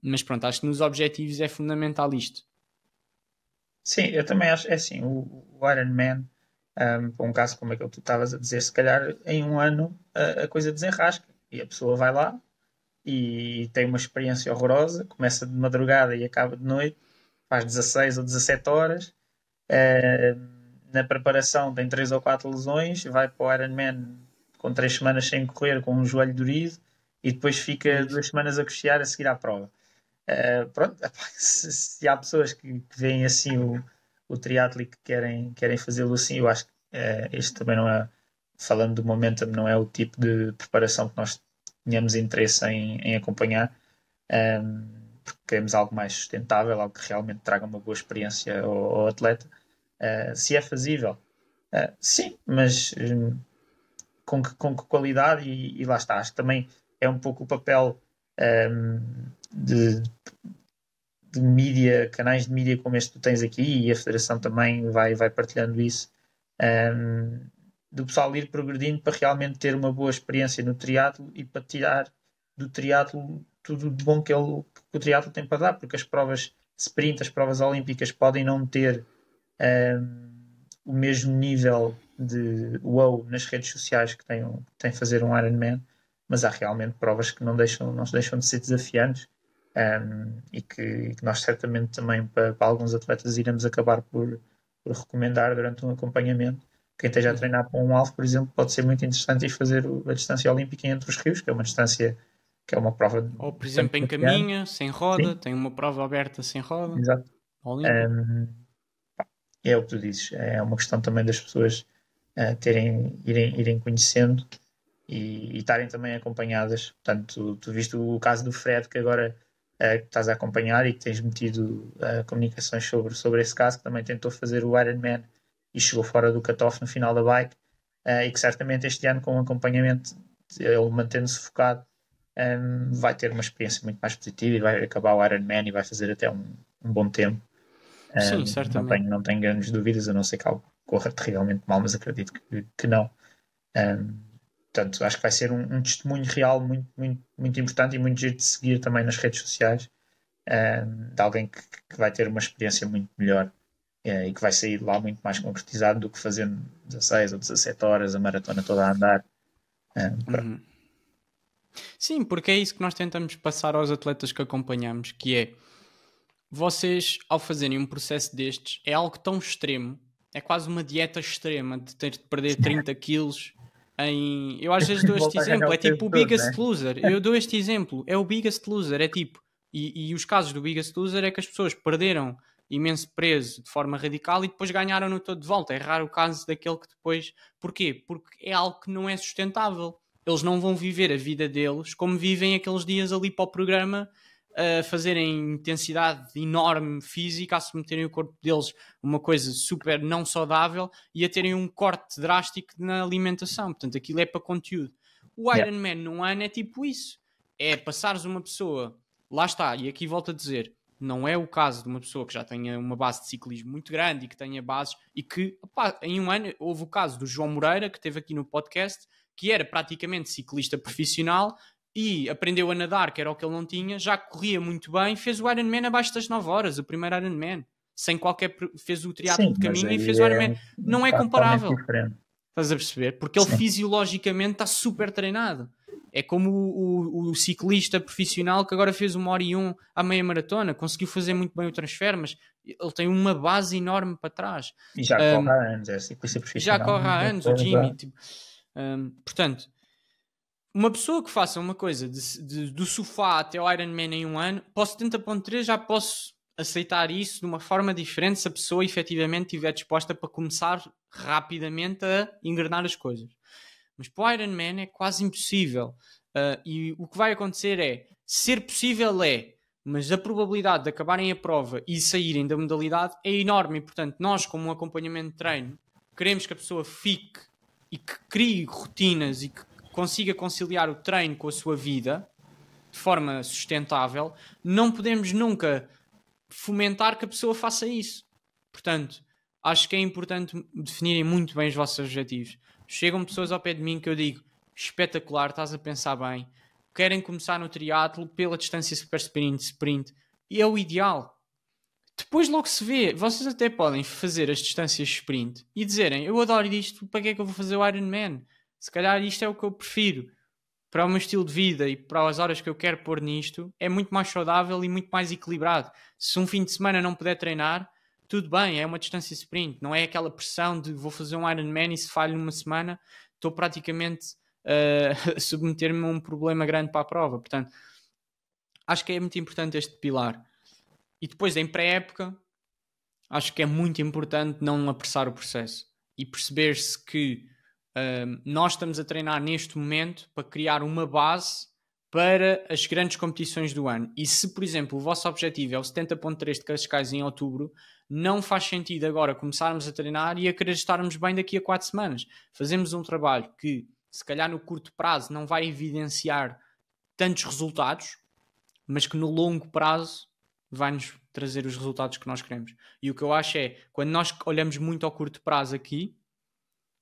Mas pronto, acho que nos objetivos é fundamental isto. Sim, eu também acho, é assim, o Ironman para um caso como aquele que tu estavas a dizer, se calhar em um ano a coisa desenrasca e a pessoa vai lá e tem uma experiência horrorosa, começa de madrugada e acaba de noite, faz 16 ou 17 horas, na preparação tem 3 ou 4 lesões, vai para o Ironman com 3 semanas sem correr, com um joelho dorido, e depois fica 2 semanas a cochear a seguir à prova. Pronto, se há pessoas que veem assim o triatlo e que querem fazê-lo assim, eu acho que este também não é, falando do Momentum, não é o tipo de preparação que nós tenhamos interesse em acompanhar, porque queremos algo mais sustentável, algo que realmente traga uma boa experiência ao atleta. Se é fazível, sim, mas com que qualidade, e lá está. Acho que também é um pouco o papel de mídia, canais de mídia como este que tu tens aqui, e a Federação também vai partilhando isso, do pessoal ir progredindo para realmente ter uma boa experiência no triatlo e para tirar do triatlo tudo de bom que o triatlo tem para dar, porque as provas sprint, as provas olímpicas podem não ter o mesmo nível de wow nas redes sociais que tem fazer um Ironman, mas há realmente provas que não se deixam de ser desafiantes, e que nós certamente também para alguns atletas iremos acabar por recomendar durante um acompanhamento. Quem esteja a treinar para um alvo, por exemplo, pode ser muito interessante ir fazer a distância olímpica entre os rios, que é uma distância que é uma prova. Ou, por exemplo, em caminha, sem roda, tem uma prova aberta sem roda. Exato. Olímpica. É o que tu dizes, é uma questão também das pessoas irem conhecendo e estarem também acompanhadas. Portanto, tu viste o caso do Fred, que agora estás a acompanhar e que tens metido comunicações sobre esse caso, que também tentou fazer o Ironman e chegou fora do cutoff no final da bike, e que certamente este ano, com o acompanhamento, ele mantendo-se focado, vai ter uma experiência muito mais positiva e vai acabar o Ironman e vai fazer até um bom tempo. Sim, certamente. Não tenho grandes dúvidas, a não ser que algo corra terrivelmente mal, mas acredito que não. Portanto, acho que vai ser um testemunho real muito, muito, muito importante e muito giro de seguir também nas redes sociais, de alguém que vai ter uma experiência muito melhor, e que vai sair de lá muito mais concretizado do que fazendo 16 ou 17 horas a maratona toda a andar. Sim, porque é isso que nós tentamos passar aos atletas que acompanhamos, que é, vocês, ao fazerem um processo destes, é algo tão extremo, é quase uma dieta extrema de ter de perder 30 quilos em... Eu às vezes dou este exemplo, é tipo o Biggest Loser. Eu dou este exemplo, é o Biggest Loser, é tipo... E os casos do Biggest Loser é que as pessoas perderam imenso peso de forma radical e depois ganharam-no todo de volta. É raro o caso daquele que depois... Porquê? Porque é algo que não é sustentável. Eles não vão viver a vida deles como vivem aqueles dias ali para o programa, a fazerem intensidade enorme física, a submeterem o corpo deles a uma coisa super não saudável e a terem um corte drástico na alimentação. Portanto, aquilo é para conteúdo. O Ironman num ano é tipo isso. É passares uma pessoa... Lá está, e aqui volto a dizer, não é o caso de uma pessoa que já tenha uma base de ciclismo muito grande e que tenha bases e que, opá, em um ano, houve o caso do João Moreira, que esteve aqui no podcast, que era praticamente ciclista profissional e aprendeu a nadar, que era o que ele não tinha, já corria muito bem, fez o Ironman abaixo das 9 horas, o primeiro Ironman, sem qualquer... fez o triatlo de caminho e fez o Ironman. Não é comparável. Estás a perceber? Porque ele fisiologicamente está super treinado. É como o ciclista profissional que agora fez 1h01 à meia maratona, conseguiu fazer muito bem o transfer, mas ele tem uma base enorme para trás. E já corre há anos, é ciclista profissional. Já corre há anos, o Jimmy. Tipo, portanto, uma pessoa que faça uma coisa do sofá até o Ironman em um ano, posso 70.3, já posso aceitar isso de uma forma diferente se a pessoa efetivamente estiver disposta para começar rapidamente a engrenar as coisas. Mas para o Ironman é quase impossível. E o que vai acontecer é, ser possível mas a probabilidade de acabarem a prova e saírem da modalidade é enorme. E, portanto, nós, como um acompanhamento de treino, queremos que a pessoa fique e que crie rotinas e que consiga conciliar o treino com a sua vida de forma sustentável. Não podemos nunca fomentar que a pessoa faça isso. Portanto, acho que é importante definirem muito bem os vossos objetivos. Chegam pessoas ao pé de mim que eu digo, espetacular, estás a pensar bem, querem começar no triatlo pela distância super sprint, e é o ideal. Depois logo se vê. Vocês até podem fazer as distâncias sprint e dizerem: eu adoro isto, para que é que eu vou fazer o Ironman? Se calhar isto é o que eu prefiro. Para o meu estilo de vida e para as horas que eu quero pôr nisto, é muito mais saudável e muito mais equilibrado. Se um fim de semana não puder treinar, tudo bem, é uma distância sprint. Não é aquela pressão de vou fazer um Ironman e se falho numa semana, estou praticamente a submeter-me a um problema grande para a prova. Portanto, acho que é muito importante este pilar. E depois, em pré-época, acho que é muito importante não apressar o processo e perceber-se que nós estamos a treinar neste momento para criar uma base para as grandes competições do ano. E se, por exemplo, o vosso objetivo é o 70.3 de Cascais em outubro, não faz sentido agora começarmos a treinar e a querer estarmos bem daqui a 4 semanas. Fazemos um trabalho que, se calhar no curto prazo, não vai evidenciar tantos resultados, mas que no longo prazo vai-nos trazer os resultados que nós queremos. E o que eu acho é, quando nós olhamos muito ao curto prazo aqui,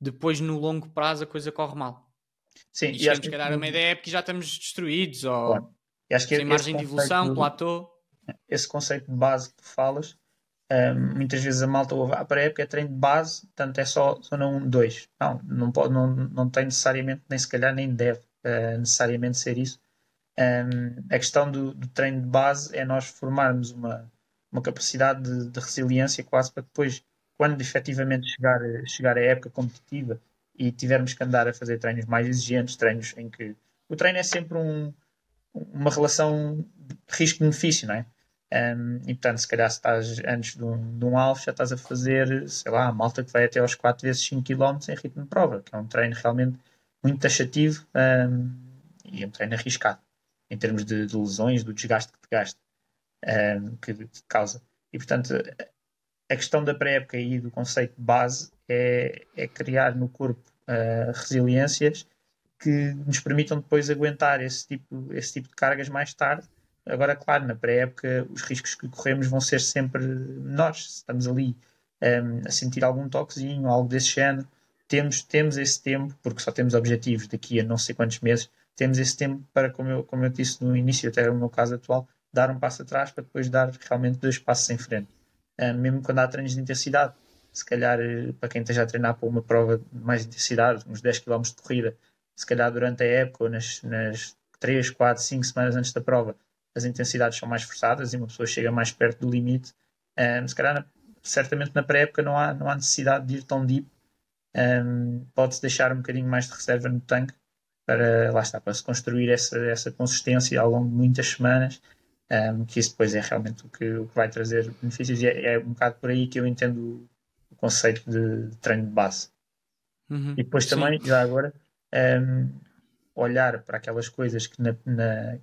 depois no longo prazo a coisa corre mal. Sim, E e acho chegamos, que se calhar, a uma ideia porque já estamos destruídos ou claro. E acho que sem margem de evolução, platô. esse conceito de base que tu falas, muitas vezes a malta ouve, para a época é treino de base, portanto é só zona 1, 2. Não, pode, não tem necessariamente, nem se calhar nem deve necessariamente ser isso. A questão do treino de base é nós formarmos uma capacidade de resiliência quase para depois, quando efetivamente chegar a época competitiva e tivermos que andar a fazer treinos mais exigentes, treinos em que o treino é sempre uma relação de risco-benefício, não é? E portanto, se calhar se estás antes de um alvo, já estás a fazer, sei lá, a malta que vai até aos 4 vezes 5 km em ritmo de prova, que é um treino realmente muito taxativo, e é um treino arriscado em termos de lesões, do desgaste que te gasta, que te causa. E portanto, a questão da pré-época e do conceito de base é criar no corpo resiliências que nos permitam depois aguentar esse tipo de cargas mais tarde. Agora, claro, na pré-época os riscos que corremos vão ser sempre menores. Se estamos ali a sentir algum toquezinho, algo desse género, temos esse tempo, porque só temos objetivos daqui a não sei quantos meses, temos esse tempo para, como eu disse no início, até no meu caso atual, dar um passo atrás para depois dar realmente 2 passos em frente. Mesmo quando há treinos de intensidade, se calhar para quem esteja a treinar para uma prova de mais intensidade, uns 10 km de corrida, se calhar durante a época ou nas 3, 4, 5 semanas antes da prova, as intensidades são mais forçadas e uma pessoa chega mais perto do limite. Se calhar, certamente na pré-época não há necessidade de ir tão deep. Pode-se deixar um bocadinho mais de reserva no tanque para se construir essa consistência ao longo de muitas semanas, que isso depois é realmente o que vai trazer benefícios, e é um bocado por aí que eu entendo o conceito de treino de base. Uhum. E depois Sim. também, já agora, olhar para aquelas coisas que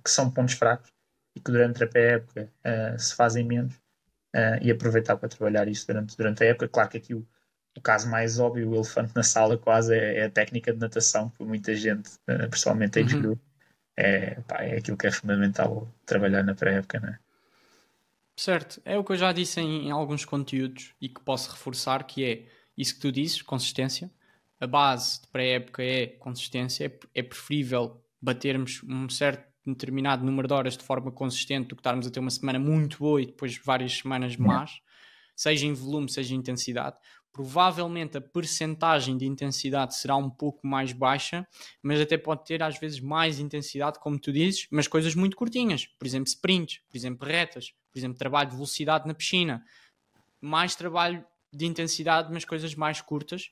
são pontos fracos e que durante a pré-época se fazem menos, e aproveitar para trabalhar isso durante a época. Claro que aqui o caso mais óbvio, o elefante na sala quase, é a técnica de natação, que muita gente, principalmente age group, é aquilo que é fundamental trabalhar na pré-época, não é? Certo, é o que eu já disse em alguns conteúdos e que posso reforçar, que é isso que tu dizes, consistência. A base de pré-época é consistência, é preferível batermos um certo determinado número de horas de forma consistente do que estarmos a ter uma semana muito boa e depois várias semanas más, seja em volume, seja em intensidade. Provavelmente a percentagem de intensidade será um pouco mais baixa, mas até pode ter às vezes mais intensidade, como tu dizes, mas coisas muito curtinhas, por exemplo sprints, por exemplo retas, por exemplo trabalho de velocidade na piscina, mais trabalho de intensidade, mas coisas mais curtas,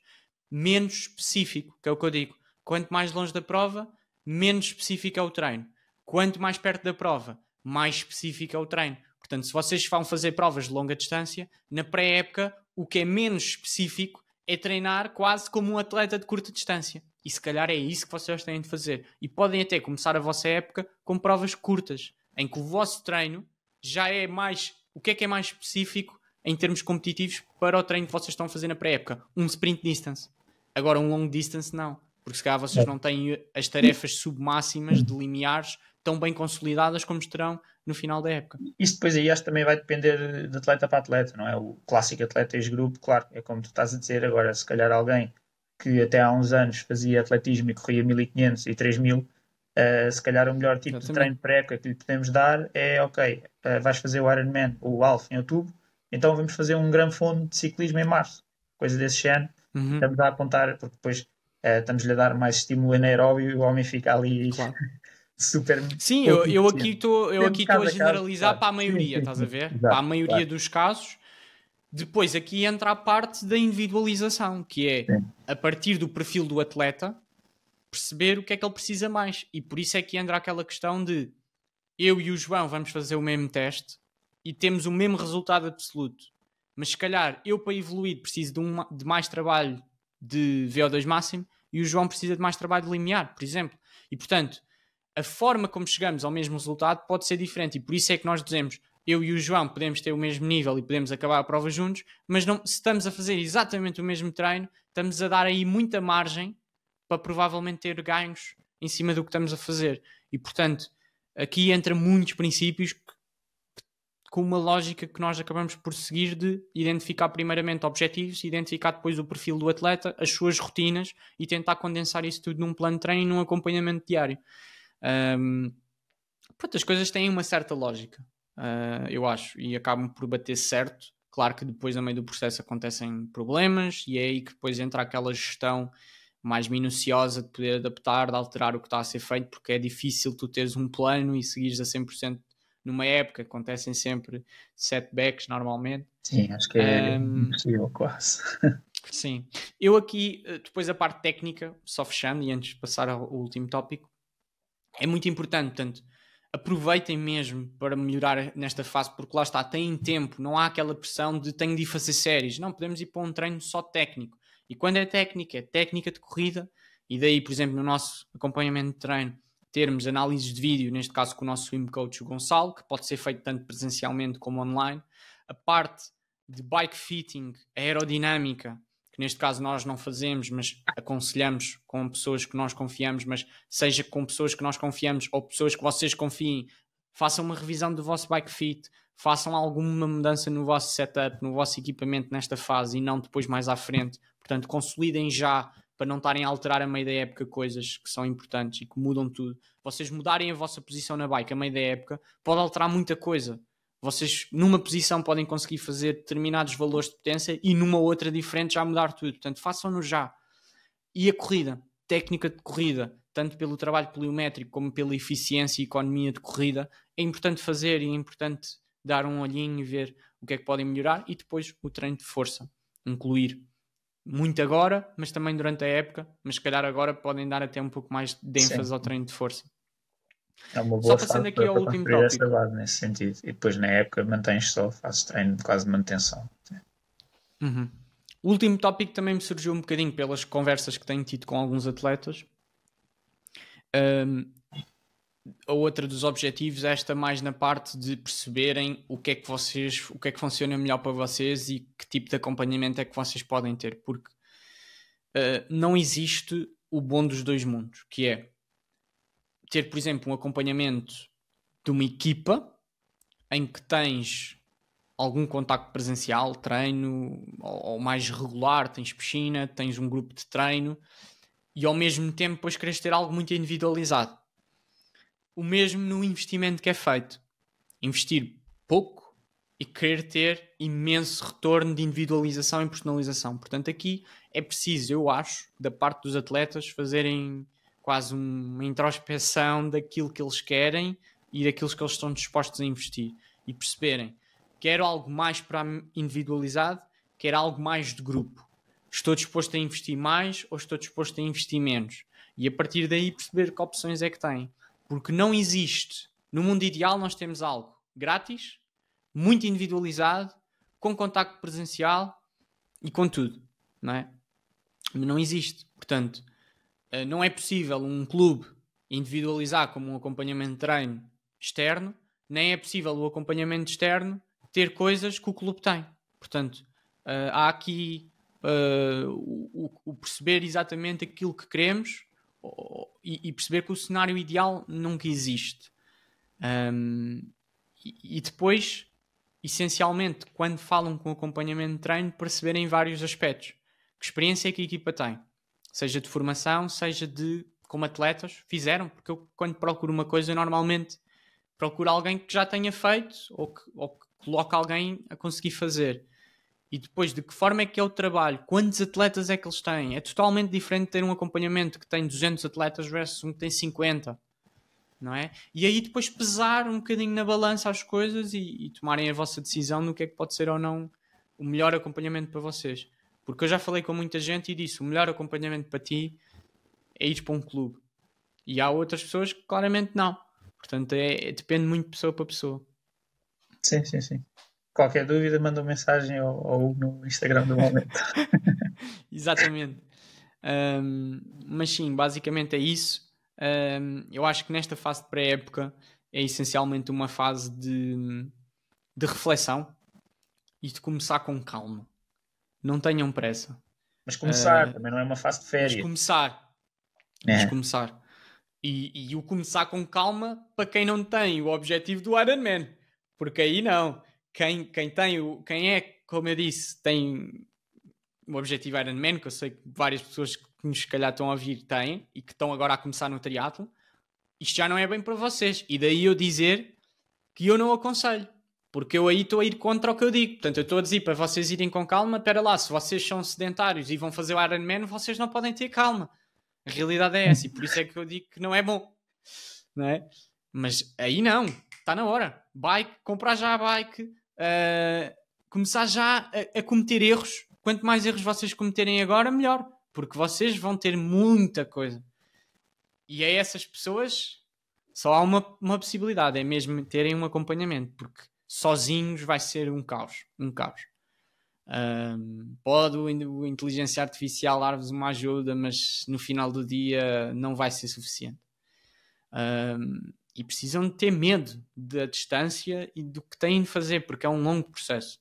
menos específico, que é o que eu digo. Quanto mais longe da prova, menos específico é o treino. Quanto mais perto da prova, mais específico é o treino. Portanto, se vocês vão fazer provas de longa distância, na pré-época, o que é menos específico é treinar quase como um atleta de curta distância. E se calhar é isso que vocês têm de fazer. E podem até começar a vossa época com provas curtas, em que o vosso treino já é mais... O que é mais específico em termos competitivos para o treino que vocês estão a fazer na pré-época? Um sprint distance. Agora um long distance não. Porque se calhar vocês não têm as tarefas submáximas de limiares tão bem consolidadas como estarão no final da época. Isso depois aí acho que também vai depender de atleta para atleta, não é? O clássico atleta ex-grupo, claro, é como tu estás a dizer agora, se calhar alguém que até há uns anos fazia atletismo e corria 1500 e 3000, se calhar o melhor tipo de treino pré-época que lhe podemos dar é, ok, vais fazer o Ironman ou o Half em outubro, então vamos fazer um grande fundo de ciclismo em março, coisa desse género. Estamos a apontar, porque depois estamos-lhe a dar mais estímulo anaeróbio e o homem fica ali Claro. super Sim, pouco eu aqui eficiente. estou a Caso caso, generalizar claro. para a maioria, Sim, estás a sim. ver? Para a Exato, maioria claro. dos casos. Depois aqui entra a parte da individualização, que é, Sim. a partir do perfil do atleta, perceber o que é que ele precisa mais. E por isso é que entra aquela questão de eu e o João vamos fazer o mesmo teste e temos o mesmo resultado absoluto. Mas se calhar eu, para evoluir, preciso de mais trabalho de VO2 máximo e o João precisa de mais trabalho de limiar, por exemplo. E portanto, a forma como chegamos ao mesmo resultado pode ser diferente. E por isso é que nós dizemos, eu e o João podemos ter o mesmo nível e podemos acabar a prova juntos, mas não, se estamos a fazer exatamente o mesmo treino, estamos a dar aí muita margem para provavelmente ter ganhos em cima do que estamos a fazer. E portanto, aqui entra muitos princípios com uma lógica que nós acabamos por seguir de identificar primeiramente objetivos, identificar depois o perfil do atleta, as suas rotinas e tentar condensar isso tudo num plano de treino e num acompanhamento diário. Pronto, as coisas têm uma certa lógica, eu acho, e acabam por bater certo. Claro que depois, a meio do processo, acontecem problemas e é aí que depois entra aquela gestão mais minuciosa de poder adaptar, de alterar o que está a ser feito, porque é difícil tu teres um plano e seguires a 100% numa época. Acontecem sempre setbacks normalmente. Sim, acho que é impossível quase. Sim. Eu aqui, depois a parte técnica, só fechando e antes de passar ao último tópico, é muito importante, portanto, aproveitem mesmo para melhorar nesta fase, porque lá está, têm tempo, não há aquela pressão de tenho de ir fazer séries, não, podemos ir para um treino só técnico, e quando é técnica de corrida, e daí, por exemplo, no nosso acompanhamento de treino, termos análises de vídeo, neste caso com o nosso swim coach, o Gonçalo, que pode ser feito tanto presencialmente como online, a parte de bike fitting, aerodinâmica, que neste caso nós não fazemos, mas aconselhamos com pessoas que nós confiamos, mas seja com pessoas que nós confiamos ou pessoas que vocês confiem, façam uma revisão do vosso bike fit, façam alguma mudança no vosso setup, no vosso equipamento nesta fase e não depois mais à frente. Portanto, consolidem já para não estarem a alterar a meio da época coisas que são importantes e que mudam tudo. Vocês mudarem a vossa posição na bike a meio da época pode alterar muita coisa. Vocês numa posição podem conseguir fazer determinados valores de potência e numa outra diferente já mudar tudo. Portanto, façam-no já. E a corrida, técnica de corrida, tanto pelo trabalho pliométrico como pela eficiência e economia de corrida, é importante fazer e é importante dar um olhinho e ver o que é que podem melhorar. E depois o treino de força, incluir muito agora, mas também durante a época, mas se calhar agora podem dar até um pouco mais de ênfase Sim. ao treino de força. É uma boa Só passando fase aqui ao para último construir essa tópico. base nesse sentido. E depois na época mantens só, fazes treino quase de manutenção. Uhum. O último tópico também me surgiu um bocadinho pelas conversas que tenho tido com alguns atletas. A outra dos objetivos é esta mais na parte de perceberem o que é que funciona melhor para vocês e que tipo de acompanhamento é que vocês podem ter, porque não existe o bom dos dois mundos, que é ter, por exemplo, um acompanhamento de uma equipa em que tens algum contacto presencial, treino, ou mais regular, tens piscina, tens um grupo de treino e ao mesmo tempo depois queres ter algo muito individualizado. O mesmo no investimento que é feito. Investir pouco e querer ter imenso retorno de individualização e personalização. Portanto, aqui é preciso, eu acho, da parte dos atletas fazerem quase uma introspeção daquilo que eles querem e daquilo que eles estão dispostos a investir e perceberem, quero algo mais para individualizado, quero algo mais de grupo. Estou disposto a investir mais ou estou disposto a investir menos? E a partir daí perceber que opções é que têm. Porque não existe. No mundo ideal nós temos algo grátis, muito individualizado, com contacto presencial e com tudo, não é? Não existe. Portanto, não é possível um clube individualizar como um acompanhamento de treino externo, nem é possível o acompanhamento externo ter coisas que o clube tem. Portanto, há aqui o perceber exatamente aquilo que queremos e perceber que o cenário ideal nunca existe. E depois, essencialmente, quando falam com acompanhamento de treino, perceberem vários aspectos. Que experiência é que a equipa tem? Seja de formação, seja de como atletas fizeram, porque eu quando procuro uma coisa, normalmente procuro alguém que já tenha feito ou que coloca alguém a conseguir fazer. E depois, de que forma é que é o trabalho? Quantos atletas é que eles têm? É totalmente diferente ter um acompanhamento que tem 200 atletas versus um que tem 50. Não é? E aí depois pesar um bocadinho na balança as coisas e tomarem a vossa decisão no que é que pode ser ou não o melhor acompanhamento para vocês. Porque eu já falei com muita gente e disse, o melhor acompanhamento para ti é ir para um clube. E há outras pessoas que claramente não. Portanto, depende muito de pessoa para pessoa. Sim, sim, sim. Qualquer dúvida, manda uma mensagem ao Hugo no Instagram do momento. Exatamente. Mas sim, basicamente é isso. Eu acho que nesta fase de pré-época é essencialmente uma fase de reflexão e de começar com calma. Não tenham pressa. Mas começar, também não é uma fase de Mas férias. começar. Mas começar. E o começar com calma para quem não tem o objetivo do Ironman. Porque aí não. Quem é, como eu disse, tem o objetivo Ironman, que eu sei que várias pessoas que nos se calhar estão a ouvir têm e que estão agora a começar no triatlo, isto já não é bem para vocês. E daí eu dizer que eu não aconselho. Porque eu aí estou a ir contra o que eu digo. Portanto, eu estou a dizer para vocês irem com calma. Espera lá, se vocês são sedentários e vão fazer o Ironman, vocês não podem ter calma. A realidade é essa. E por isso é que eu digo que não é bom. Não é? Mas aí não. Está na hora. Bike, comprar já a bike. Começar já a cometer erros. Quanto mais erros vocês cometerem agora, melhor. Porque vocês vão ter muita coisa. E a essas pessoas só há uma possibilidade. É mesmo terem um acompanhamento. Porque sozinhos vai ser um caos. Um caos. Pode a inteligência artificial dar-vos uma ajuda, mas no final do dia não vai ser suficiente. E precisam de ter medo da distância e do que têm de fazer, porque é um longo processo.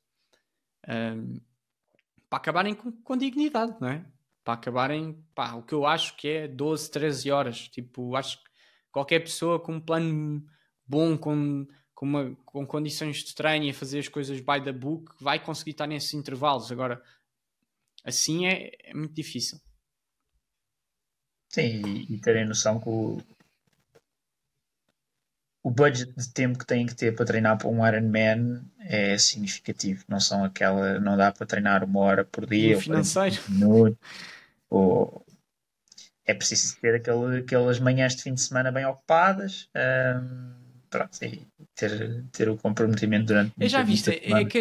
Para acabarem com dignidade, não é? Para acabarem, o que eu acho que é 12, 13 horas. Tipo, acho que qualquer pessoa com um plano bom, com condições de treino e a fazer as coisas by the book, vai conseguir estar nesses intervalos. Agora, assim é muito difícil. Sim, e terem noção que o budget de tempo que têm que ter para treinar para um Ironman é significativo. Não dá para treinar 1 hora por dia, E o financeiro? 45 minutos, ou é preciso ter aquelas manhãs de fim de semana bem ocupadas. Pronto, e ter o comprometimento durante Já viste, semanas.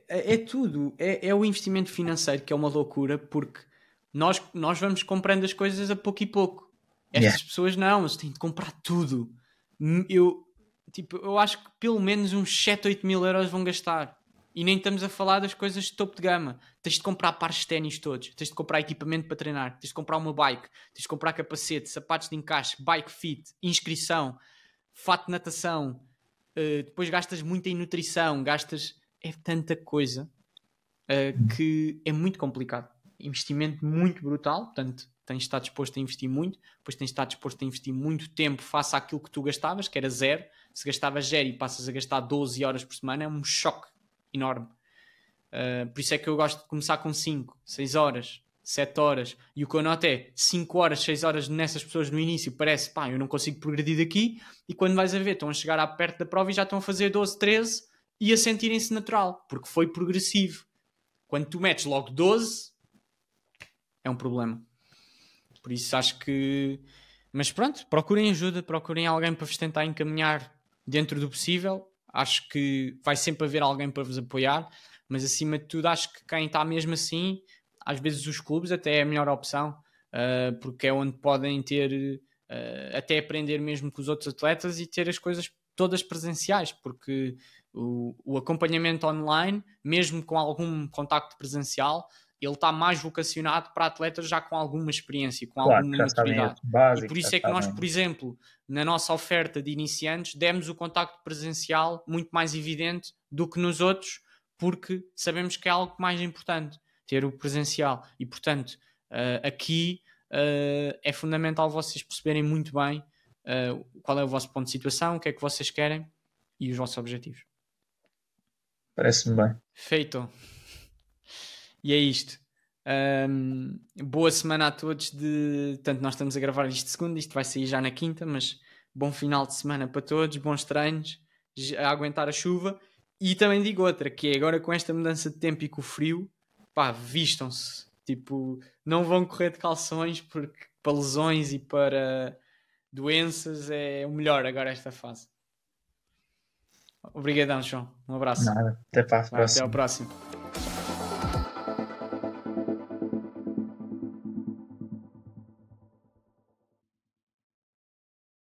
é tudo, é o investimento financeiro que é uma loucura, porque nós vamos comprando as coisas a pouco e pouco. Estas pessoas não, eles têm de comprar tudo. Eu acho que pelo menos uns 7, 8 mil euros vão gastar. E nem estamos a falar das coisas de topo de gama. Tens de comprar pares de ténis todos, tens de comprar equipamento para treinar, tens de comprar uma bike, tens de comprar capacete, sapatos de encaixe, bike fit, inscrição, fato de natação, depois gastas muito em nutrição, é tanta coisa que é muito complicado. Investimento muito brutal, portanto tens de estar disposto a investir muito, depois tens de estar disposto a investir muito tempo face àquilo que tu gastavas, que era 0. Se gastavas 0 e passas a gastar 12 horas por semana, é um choque enorme. Por isso é que eu gosto de começar com 5, 6 horas, 7 horas, e o que eu noto é 5 horas, 6 horas nessas pessoas no início, parece, eu não consigo progredir daqui, e quando vais a ver, estão a chegar à perto da prova e já estão a fazer 12, 13 e a sentirem-se natural, porque foi progressivo. Quando tu metes logo 12, é um problema. Por isso acho que... Mas pronto, procurem ajuda, procurem alguém para vos tentar encaminhar dentro do possível. Acho que vai sempre haver alguém para vos apoiar, mas acima de tudo acho que quem está mesmo assim, às vezes os clubes até é a melhor opção, porque é onde podem ter, até aprender mesmo com os outros atletas e ter as coisas todas presenciais, porque o acompanhamento online, mesmo com algum contacto presencial, ele está mais vocacionado para atletas já com alguma experiência, com alguma maturidade. E por isso é que nós, por exemplo, na nossa oferta de iniciantes, demos o contacto presencial muito mais evidente do que nos outros, porque sabemos que é algo mais importante, ter o presencial. E, portanto, aqui é fundamental vocês perceberem muito bem qual é o vosso ponto de situação, o que é que vocês querem e os vossos objetivos. Parece-me bem. Feito. E é isto. Boa semana a todos. Portanto, nós estamos a gravar isto de segunda, isto vai sair já na quinta, mas bom final de semana para todos, bons treinos, a aguentar a chuva E também digo outra, que é agora com esta mudança de tempo e com o frio, pá, vistam-se. Tipo, não vão correr de calções porque para lesões e para doenças é o melhor agora esta fase. Obrigadão, João. Um abraço. Nada, até para a Vai, até ao próxima. próximo.